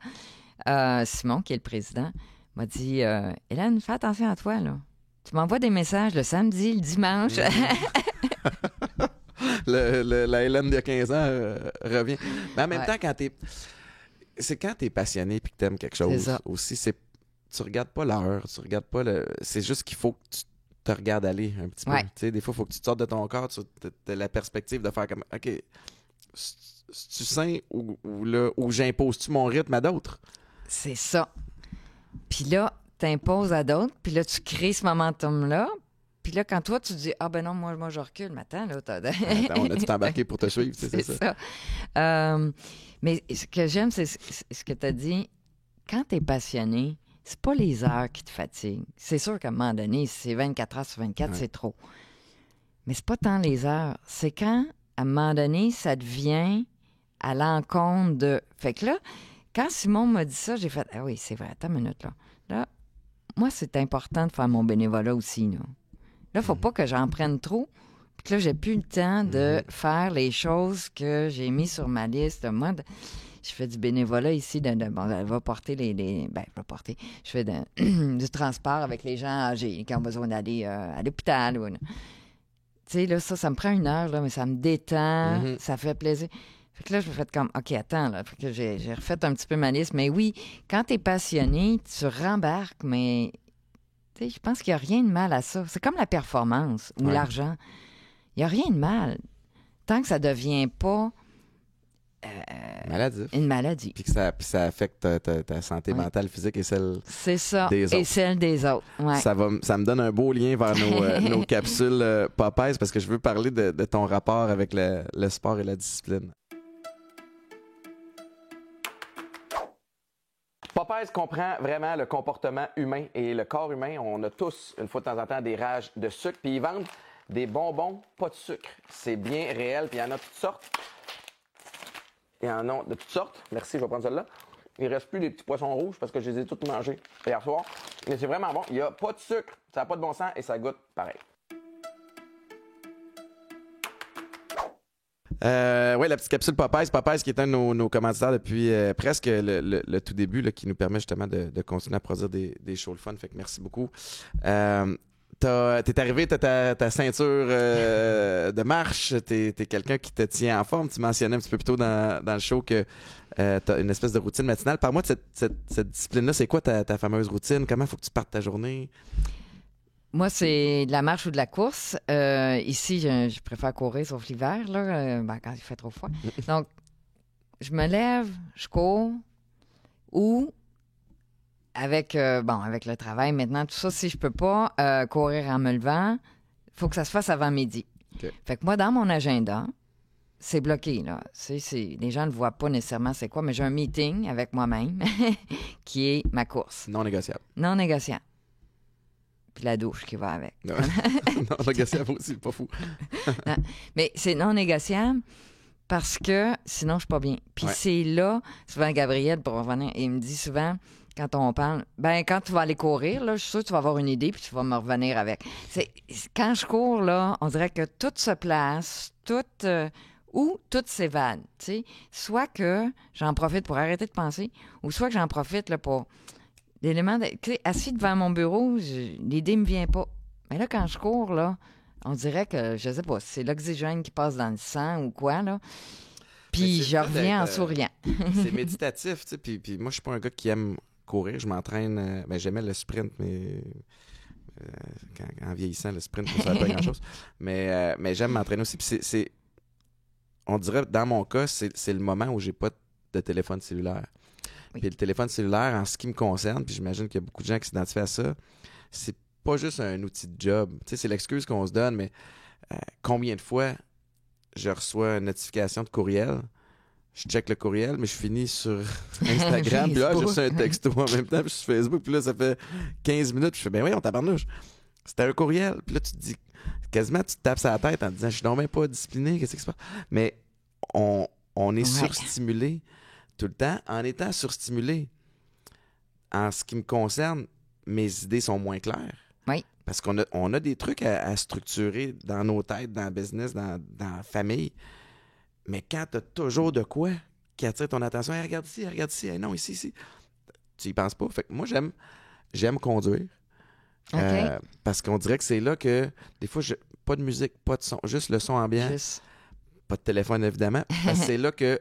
Speaker 2: Simon, qui est le président, m'a dit « Hélène, fais attention à toi, là. Tu m'envoies des messages le samedi, le dimanche.
Speaker 1: La Hélène d'il y a 15 ans revient. Mais en même temps, quand t'es passionné et que t'aimes quelque chose aussi, tu regardes pas l'heure, tu regardes pas c'est juste qu'il faut que tu te regardes aller un petit peu. Tu sais, des fois, il faut que tu te sortes de ton corps, tu as la perspective de faire comme OK, tu sain ou j'impose-tu mon rythme à d'autres? C'est
Speaker 2: ça. Puis là, t'imposes à d'autres, puis là, tu crées ce momentum-là. Puis là, quand toi, tu dis « Ah ben non, moi je recule. » Mais attends, là,
Speaker 1: Attends, on a tout embarqué pour te suivre, c'est ça.
Speaker 2: Mais ce que j'aime, c'est ce que tu as dit. Quand tu es passionné, c'est pas les heures qui te fatiguent. C'est sûr qu'à un moment donné, si c'est 24 heures sur 24, c'est trop. Mais c'est pas tant les heures. C'est quand, à un moment donné, ça devient à l'encontre de... Fait que là, quand Simon m'a dit ça, j'ai fait « Ah oui, c'est vrai, attends une minute, là. » Là, moi, c'est important de faire mon bénévolat aussi, là. Là, il ne faut pas que j'en prenne trop. Puis que là, j'ai plus le temps de faire les choses que j'ai mis sur ma liste. Moi, je fais du bénévolat ici. Bon, elle va porter je fais du transport avec les gens âgés qui ont besoin d'aller à l'hôpital. Tu sais, là, ça me prend 1 heure, là, mais ça me détend. Ça fait plaisir. Fait que là, je me fais comme, OK, attends, là. Fait que j'ai refait un petit peu ma liste. Mais oui, quand tu es passionné, tu rembarques, mais... Je pense qu'il n'y a rien de mal à ça. C'est comme la performance ou l'argent. Il n'y a rien de mal. Tant que ça ne devient pas une maladie.
Speaker 1: Puis que ça affecte ta santé mentale, physique et celle
Speaker 2: des
Speaker 1: autres.
Speaker 2: Et celle des autres. Ouais.
Speaker 1: Ça me donne un beau lien vers nos capsules Popeyes, parce que je veux parler de ton rapport avec le sport et la discipline. Popeyes comprend vraiment le comportement humain et le corps humain. On a tous, une fois de temps en temps, des rages de sucre. Puis ils vendent des bonbons, pas de sucre. C'est bien réel. Puis il y en a toutes sortes. Il y en a de toutes sortes. Merci, je vais prendre celle-là. Il ne reste plus les petits poissons rouges parce que je les ai tous mangés hier soir. Mais c'est vraiment bon. Il n'y a pas de sucre. Ça n'a pas de bon sens et ça goûte pareil. Oui, la petite capsule Popeyes. Popeyes qui est un de nos commanditaires depuis presque le tout début, là, qui nous permet justement de continuer à produire des shows le fun. Fait que merci beaucoup. T'es arrivé, t'as ta ceinture de marche, t'es quelqu'un qui te tient en forme. Tu mentionnais un petit peu plus tôt dans le show que t'as une espèce de routine matinale. Parle-moi de cette discipline-là. C'est quoi ta fameuse routine? Comment il faut que tu partes ta journée?
Speaker 2: Moi, c'est de la marche ou de la course. Ici, je préfère courir, sauf l'hiver, là, quand il fait trop froid. Donc, je me lève, je cours, ou avec le travail maintenant, tout ça, si je peux pas courir en me levant, il faut que ça se fasse avant midi.
Speaker 1: OK.
Speaker 2: Fait que moi, dans mon agenda, c'est bloqué, là. Les gens ne voient pas nécessairement c'est quoi, mais j'ai un meeting avec moi-même qui est ma course.
Speaker 1: Non négociable.
Speaker 2: Non négociable. Puis la douche qui va avec.
Speaker 1: Non, non négociable aussi, pas fou.
Speaker 2: Non, mais c'est non négociable parce que sinon, je suis pas bien. Puis c'est là, souvent Gabriel, pour revenir, il me dit souvent, quand on parle, quand tu vas aller courir, là, je suis sûre que tu vas avoir une idée puis tu vas me revenir avec. Quand je cours, là, on dirait que tout se place, ou tout s'évade, tu sais. Soit que j'en profite pour arrêter de penser, ou soit que j'en profite là, pour l'élément... Tu sais, assis devant mon bureau, l'idée me vient pas. Mais là, quand je cours, là, on dirait que, je sais pas, c'est l'oxygène qui passe dans le sang ou quoi, là. Puis je reviens en souriant.
Speaker 1: C'est méditatif, tu sais. Puis moi, je suis pas un gars qui aime courir. Je m'entraîne... j'aimais le sprint, mais... en vieillissant, le sprint, ça ne sert pas à grand-chose. Mais j'aime m'entraîner aussi. Puis on dirait, dans mon cas, c'est le moment où j'ai pas de téléphone cellulaire. Oui. Puis le téléphone cellulaire, en ce qui me concerne, puis j'imagine qu'il y a beaucoup de gens qui s'identifient à ça, c'est pas juste un outil de job. Tu sais, c'est l'excuse qu'on se donne, mais combien de fois je reçois une notification de courriel, je check le courriel, mais je finis sur Instagram, puis là, j'ai reçu un texto en même temps, puis je suis sur Facebook, puis là, ça fait 15 minutes, puis je fais, ben oui, on tabarnouche. C'était un courriel, puis là, tu te dis, quasiment, tu te tapes sur la tête en te disant, je suis donc même pas discipliné, qu'est-ce qui se passe? Mais on est surstimulé tout le temps. En étant surstimulé, en ce qui me concerne, mes idées sont moins claires.
Speaker 2: Oui.
Speaker 1: Parce qu'on a des trucs à structurer dans nos têtes, dans le business, dans la famille. Mais quand tu as toujours de quoi qui attire ton attention, hey, regarde ici, hey, non, ici, tu y penses pas. Fait que moi, j'aime conduire.
Speaker 2: Okay.
Speaker 1: Parce qu'on dirait que c'est là que, des fois, pas de musique, pas de son, juste le son ambiant. Pas de téléphone, évidemment. C'est là que,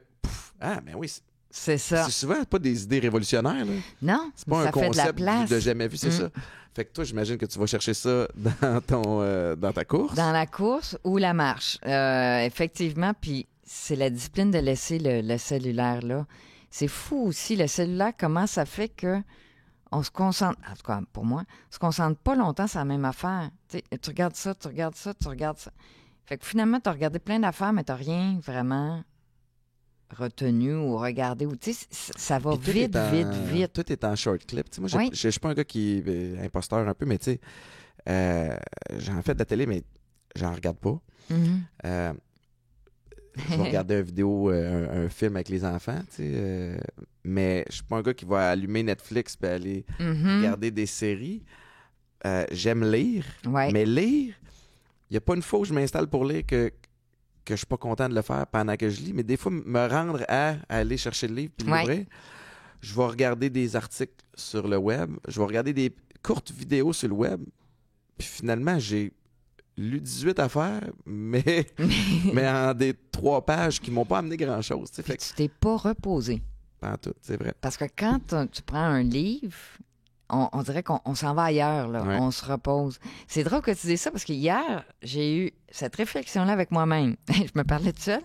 Speaker 1: ben oui,
Speaker 2: c'est ça.
Speaker 1: C'est souvent pas des idées révolutionnaires. Là.
Speaker 2: Non,
Speaker 1: c'est pas
Speaker 2: ça
Speaker 1: un
Speaker 2: fait
Speaker 1: concept
Speaker 2: de la place.
Speaker 1: de jamais vu, c'est ça. Fait que toi, j'imagine que tu vas chercher ça dans ta course.
Speaker 2: Dans la course ou la marche. Effectivement, puis c'est la discipline de laisser le cellulaire là. C'est fou aussi, le cellulaire, comment ça fait que on se concentre, en tout cas pour moi, on se concentre pas longtemps sur la même affaire. Tu regardes ça, tu regardes ça, tu regardes ça. Fait que finalement, tu as regardé plein d'affaires, mais tu n'as rien vraiment retenu ou regardé. Ou, ça va vite.
Speaker 1: Tout est en short clip. T'sais, moi, je suis pas un gars qui est imposteur un peu, mais tu sais, j'en fais de la télé, mais j'en regarde pas.
Speaker 2: Mm-hmm.
Speaker 1: Je vais regarder une vidéo, un film avec les enfants, mais je suis pas un gars qui va allumer Netflix et aller regarder des séries. J'aime lire, mais lire, il n'y a pas une fois où je m'installe pour lire que je suis pas content de le faire pendant que je lis, mais des fois, me rendre à aller chercher le livre puis l'ouvrir, je vais regarder des articles sur le web, je vais regarder des courtes vidéos sur le web, puis finalement, j'ai lu 18 affaires, mais en des 3 pages qui m'ont pas amené grand-chose.
Speaker 2: Fait que tu t'es pas reposé.
Speaker 1: Pas tout, c'est vrai.
Speaker 2: Parce que quand tu prends un livre, on dirait qu'on s'en va ailleurs, là. On se repose. C'est drôle que tu dises ça, parce que hier, j'ai eu cette réflexion-là avec moi-même. Je me parlais toute seule.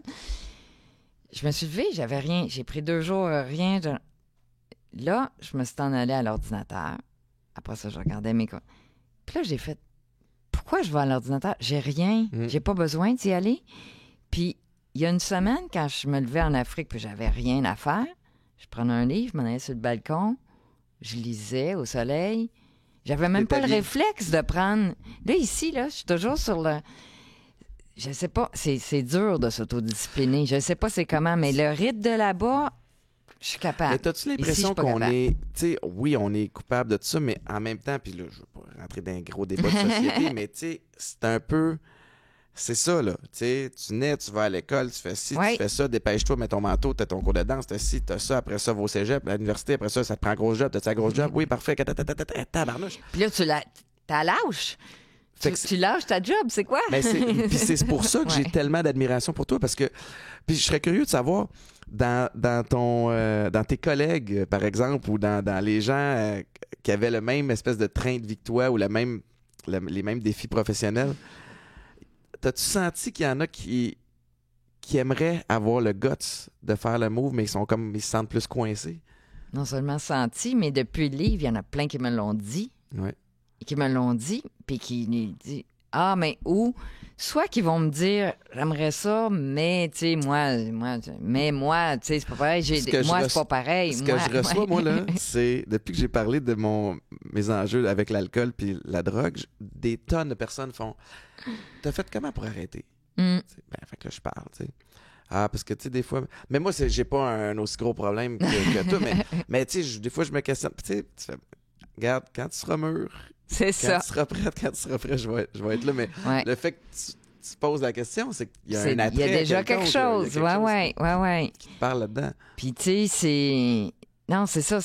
Speaker 2: Je me suis levée, j'avais rien. J'ai pris 2 jours, rien. Là, je me suis en allée à l'ordinateur. Après ça, je regardais mes... Puis là, j'ai fait... Pourquoi je vais à l'ordinateur? J'ai rien. J'ai pas besoin d'y aller. Puis, il y a une semaine, quand je me levais en Afrique puis j'avais rien à faire, je prenais un livre, je m'en allais sur le balcon, je lisais au soleil. J'avais même pas le réflexe de prendre... Là, ici, là, je suis toujours sur le... Je sais pas, c'est dur de s'autodiscipliner. Je sais pas c'est comment, mais le rythme de là-bas... Je suis capable.
Speaker 1: Mais t'as-tu l'impression qu'on est... Tu sais, oui, on est coupable de tout ça, mais en même temps, puis là, je veux pas rentrer dans un gros débat de société, mais tu sais, c'est un peu... C'est ça, là. Tu sais, tu nais, tu vas à l'école, tu fais ci, tu fais ça, dépêche-toi, mets ton manteau, t'as ton cours de danse, t'as ci, t'as ça, après ça, va au cégep, à l'université, après ça, ça te prend un gros job, t'as-tu un gros job? Oui, parfait, tabarnouche.
Speaker 2: Puis là, t'as lâche. Tu lâches ta job, c'est quoi?
Speaker 1: Ben puis c'est pour ça que j'ai tellement d'admiration pour toi, parce que... Puis je serais curieux de savoir... Dans tes collègues, par exemple, ou dans les gens qui avaient le même espèce de train de vie que toi ou le même les mêmes défis professionnels. T'as-tu senti qu'il y en a qui aimeraient avoir le guts de faire le move, mais ils se sentent plus coincés?
Speaker 2: Non seulement senti, mais depuis le livre, il y en a plein qui me l'ont dit.
Speaker 1: Ouais.
Speaker 2: Qui me l'ont dit, puis qui nous disent ah, mais ou soit qu'ils vont me dire j'aimerais ça, mais tu sais, moi, tu sais, c'est pas pareil. Moi, c'est pas pareil.
Speaker 1: Ce que je reçois, moi, là, c'est depuis que j'ai parlé de mes enjeux avec l'alcool puis la drogue, des tonnes de personnes font t'as fait comment pour arrêter? Ben, fait que là, je parle, tu sais. Ah, parce que, tu sais, des fois... Mais moi, j'ai pas un aussi gros problème que toi, mais tu sais, des fois, je me questionne. Tu sais, tu fais... Regarde, quand tu seras mûr,
Speaker 2: c'est
Speaker 1: quand tu seras prête, je vais être là. Mais le fait que tu poses la question, c'est qu'il y a un attrait.
Speaker 2: Il y a déjà quelque chose. Qui
Speaker 1: te parle là-dedans.
Speaker 2: Puis, tu sais, c'est... Non, c'est ça,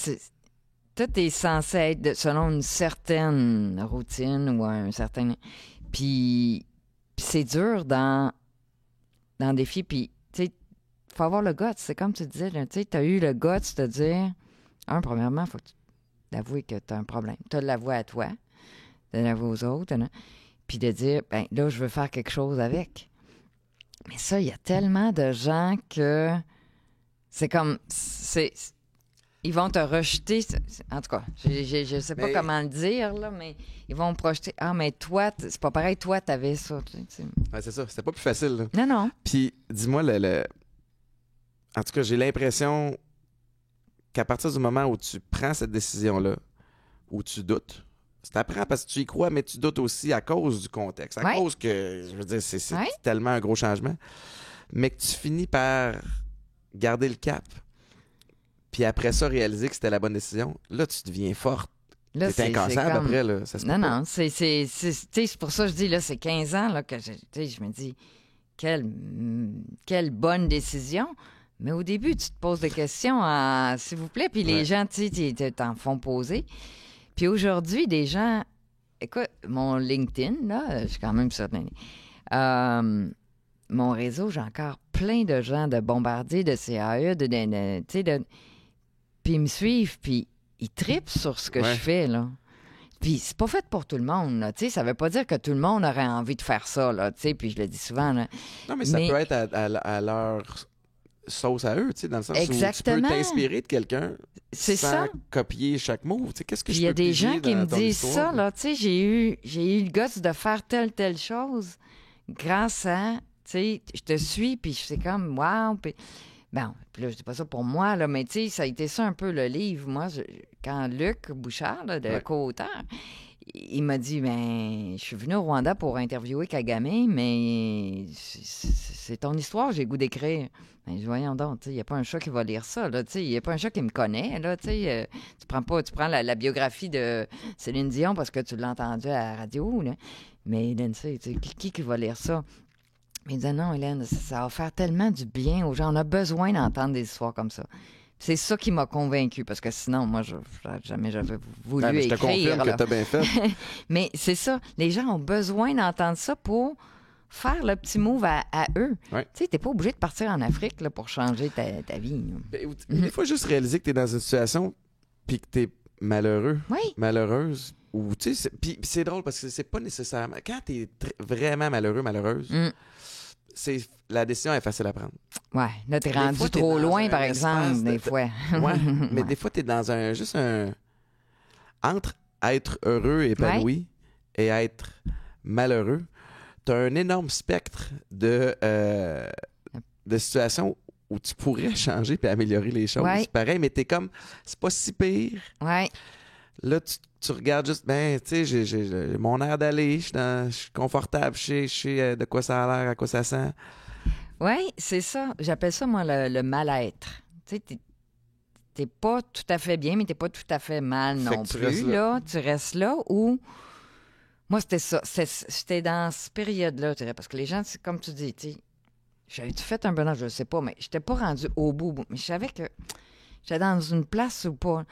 Speaker 2: tout est censé être selon une certaine routine ou un certain... Puis c'est dur dans des filles, puis tu sais, faut avoir le guts. C'est comme tu disais, tu sais, t'as eu le guts de dire, premièrement, il faut que tu avoues que t'as un problème. T'as de l'avouer à toi, de l'avouer aux autres, hein, puis de dire, ben là, je veux faire quelque chose avec. Mais ça, il y a tellement de gens que c'est comme, ils vont te rejeter. En tout cas, je sais pas comment le dire, là, mais ils vont me projeter. Ah, mais toi, c'est pas pareil, toi, t'avais ça. Tu sais.
Speaker 1: Ouais, c'est ça. C'était pas plus facile. Là.
Speaker 2: Non.
Speaker 1: Puis, dis-moi, en tout cas, j'ai l'impression qu'à partir du moment où tu prends cette décision-là, où tu doutes, tu t'apprends parce que tu y crois, mais tu doutes aussi à cause du contexte. À cause que, je veux dire, c'est tellement un gros changement. Mais que tu finis par garder le cap. Puis après ça, réaliser que c'était la bonne décision, là, tu deviens forte. T'es incassable après, là. Ça se
Speaker 2: non, c'est pour ça que je dis, là, c'est 15 ans là, que je me dis, quelle bonne décision. Mais au début, tu te poses des questions, s'il vous plaît, puis les gens, tu sais, t'en font poser. Puis aujourd'hui, des gens... Écoute, mon LinkedIn, là, je suis quand même certaine. Mon réseau, j'ai encore plein de gens de Bombardier, de CAE, puis ils me suivent, puis ils trippent sur ce que je fais, là. Puis c'est pas fait pour tout le monde, là. Tu sais, ça veut pas dire que tout le monde aurait envie de faire ça, là. Tu sais, puis je le dis souvent, là.
Speaker 1: Non, mais ça peut être à leur sauce à eux, tu sais, dans le sens où tu peux t'inspirer de quelqu'un sans copier chaque mot. Tu sais, qu'est-ce que je peux piger?
Speaker 2: Il y a des gens qui me disent
Speaker 1: histoire,
Speaker 2: ça, là. Tu sais, j'ai eu le gosse de faire telle chose grâce à, tu sais, je te suis, puis c'est comme, wow, puis... Bon, puis là, je dis pas ça pour moi, là, mais tu sais, ça a été ça un peu le livre. Moi, quand Luc Bouchard, là, de co-auteur, il m'a dit, ben, je suis venu au Rwanda pour interviewer Kagame, mais c'est ton histoire, j'ai le goût d'écrire. Ben, voyons donc, il n'y a pas un chat qui va lire ça, là, il n'y a pas un chat qui me connaît, là, tu prends la biographie de Céline Dion parce que tu l'as entendue à la radio, là, mais Lindsay, qui va lire ça? Mais il disait non, Hélène, ça va faire tellement du bien aux gens. On a besoin d'entendre des histoires comme ça. C'est ça qui m'a convaincue, parce que sinon, moi, jamais j'avais voulu écrire. Je te confirme
Speaker 1: que t'as bien fait.
Speaker 2: Mais c'est ça. Les gens ont besoin d'entendre ça pour faire le petit move à eux. Ouais. Tu sais, t'es pas obligé de partir en Afrique là, pour changer ta vie.
Speaker 1: Des fois, juste réaliser que t'es dans une situation puis que t'es malheureux, malheureuse. Ou, tu sais, puis c'est drôle parce que c'est pas nécessairement... Quand t'es vraiment malheureux, malheureuse... La décision est facile à prendre.
Speaker 2: Ouais, là, t'es rendu trop loin, par exemple, des fois.
Speaker 1: Ouais, mais des fois, t'es dans juste un... Entre être heureux et épanoui et être malheureux, t'as un énorme spectre de situations où tu pourrais changer puis améliorer les choses. Ouais. Pareil, mais t'es comme... C'est pas si pire.
Speaker 2: Ouais.
Speaker 1: Là, tu regardes juste, ben, tu sais, j'ai mon air d'aller, je suis confortable, je sais de quoi ça a l'air, à quoi ça sent.
Speaker 2: Oui, c'est ça. J'appelle ça, moi, le mal-être. Tu sais, t'es pas tout à fait bien, mais t'es pas tout à fait mal non plus. Là. Tu restes là où... Moi, c'était ça. J'étais dans cette période-là, parce que les gens, c'est comme tu dis, tu sais, j'avais-tu fait un bonheur, je ne sais pas, mais j'étais pas rendu au bout. Mais je savais que j'étais dans une place ou pas...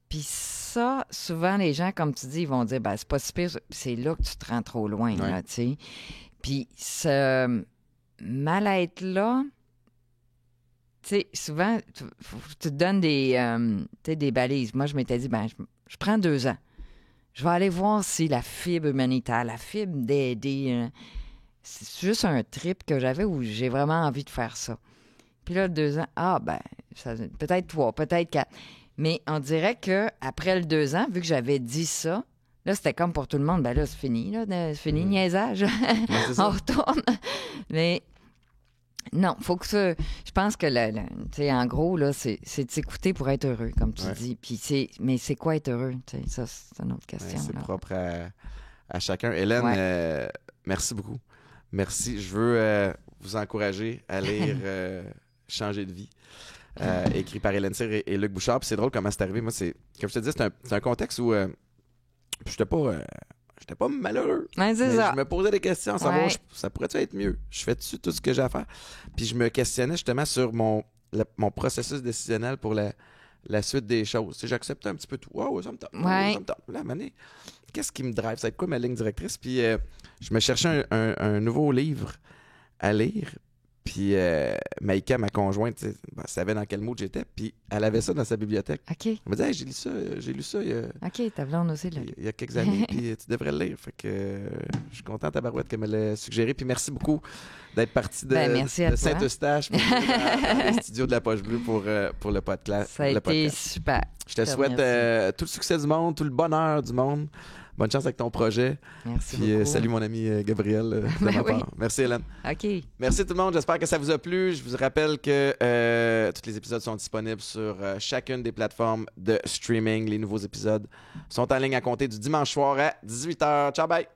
Speaker 2: Puis ça, souvent, les gens, comme tu dis, ils vont dire, ben c'est pas si pire, c'est là que tu te rends trop loin, là, tu sais. Puis ce mal-être-là, tu sais, souvent, tu te donnes des balises. Moi, je m'étais dit, ben je prends 2 ans. je vais aller voir si la fibre humanitaire, la fibre d'aider, c'est juste un trip que j'avais où j'ai vraiment envie de faire ça. Puis là, 2 ans, peut-être 3, peut-être 4. Mais on dirait qu'après le 2 ans, vu que j'avais dit ça, là, c'était comme pour tout le monde, ben là, c'est fini, là, c'est fini, niaisage.
Speaker 1: Ouais,
Speaker 2: On retourne. Mais non, faut que ça. Je pense que, tu sais, en gros, là, c'est de s'écouter pour être heureux, comme tu dis. Puis mais c'est quoi être heureux? Tu sais, ça, c'est une autre question.
Speaker 1: C'est
Speaker 2: là.
Speaker 1: propre à chacun. Hélène, merci beaucoup. Merci. Je veux vous encourager à lire Changer de vie, écrit par Hélène Cyr et Luc Bouchard. Puis c'est drôle comment c'est arrivé. Moi, comme je te dis, c'est un contexte où j'étais pas malheureux.
Speaker 2: Ouais, c'est
Speaker 1: Mais
Speaker 2: ça.
Speaker 1: je me posais des questions à savoir, ça pourrait-tu être mieux? Je fais-tu tout ce que j'ai à faire? Puis je me questionnais justement sur mon processus décisionnel pour la suite des choses. Tu sais, j'acceptais un petit peu tout. Wow, ça me tente.
Speaker 2: Ouais.
Speaker 1: Ça me tente. Là, mané, qu'est-ce qui me drive? Ça va être quoi ma ligne directrice? Puis je me cherchais un nouveau livre à lire. Puis Maïka, ma conjointe, savait dans quel mood j'étais. Puis elle avait ça dans sa bibliothèque.
Speaker 2: OK.
Speaker 1: Elle me disait, hey, j'ai lu ça
Speaker 2: OK, ta blonde aussi, là.
Speaker 1: il y a quelques années, puis tu devrais le lire. Fait que je suis content, Tabarouette, qu'elle me l'ait suggéré. Puis merci beaucoup d'être parti de Saint-Eustache pour dans les studios de la Poche Bleue pour le podcast.
Speaker 2: Ça a été super.
Speaker 1: Je te souhaite tout le succès du monde, tout le bonheur du monde. Bonne chance avec ton projet.
Speaker 2: Merci
Speaker 1: puis,
Speaker 2: beaucoup.
Speaker 1: salut mon ami Gabriel de ma part. Merci Hélène.
Speaker 2: OK.
Speaker 1: Merci tout le monde. J'espère que ça vous a plu. Je vous rappelle que tous les épisodes sont disponibles sur chacune des plateformes de streaming. Les nouveaux épisodes sont en ligne à compter du dimanche soir à 18h. Ciao, bye!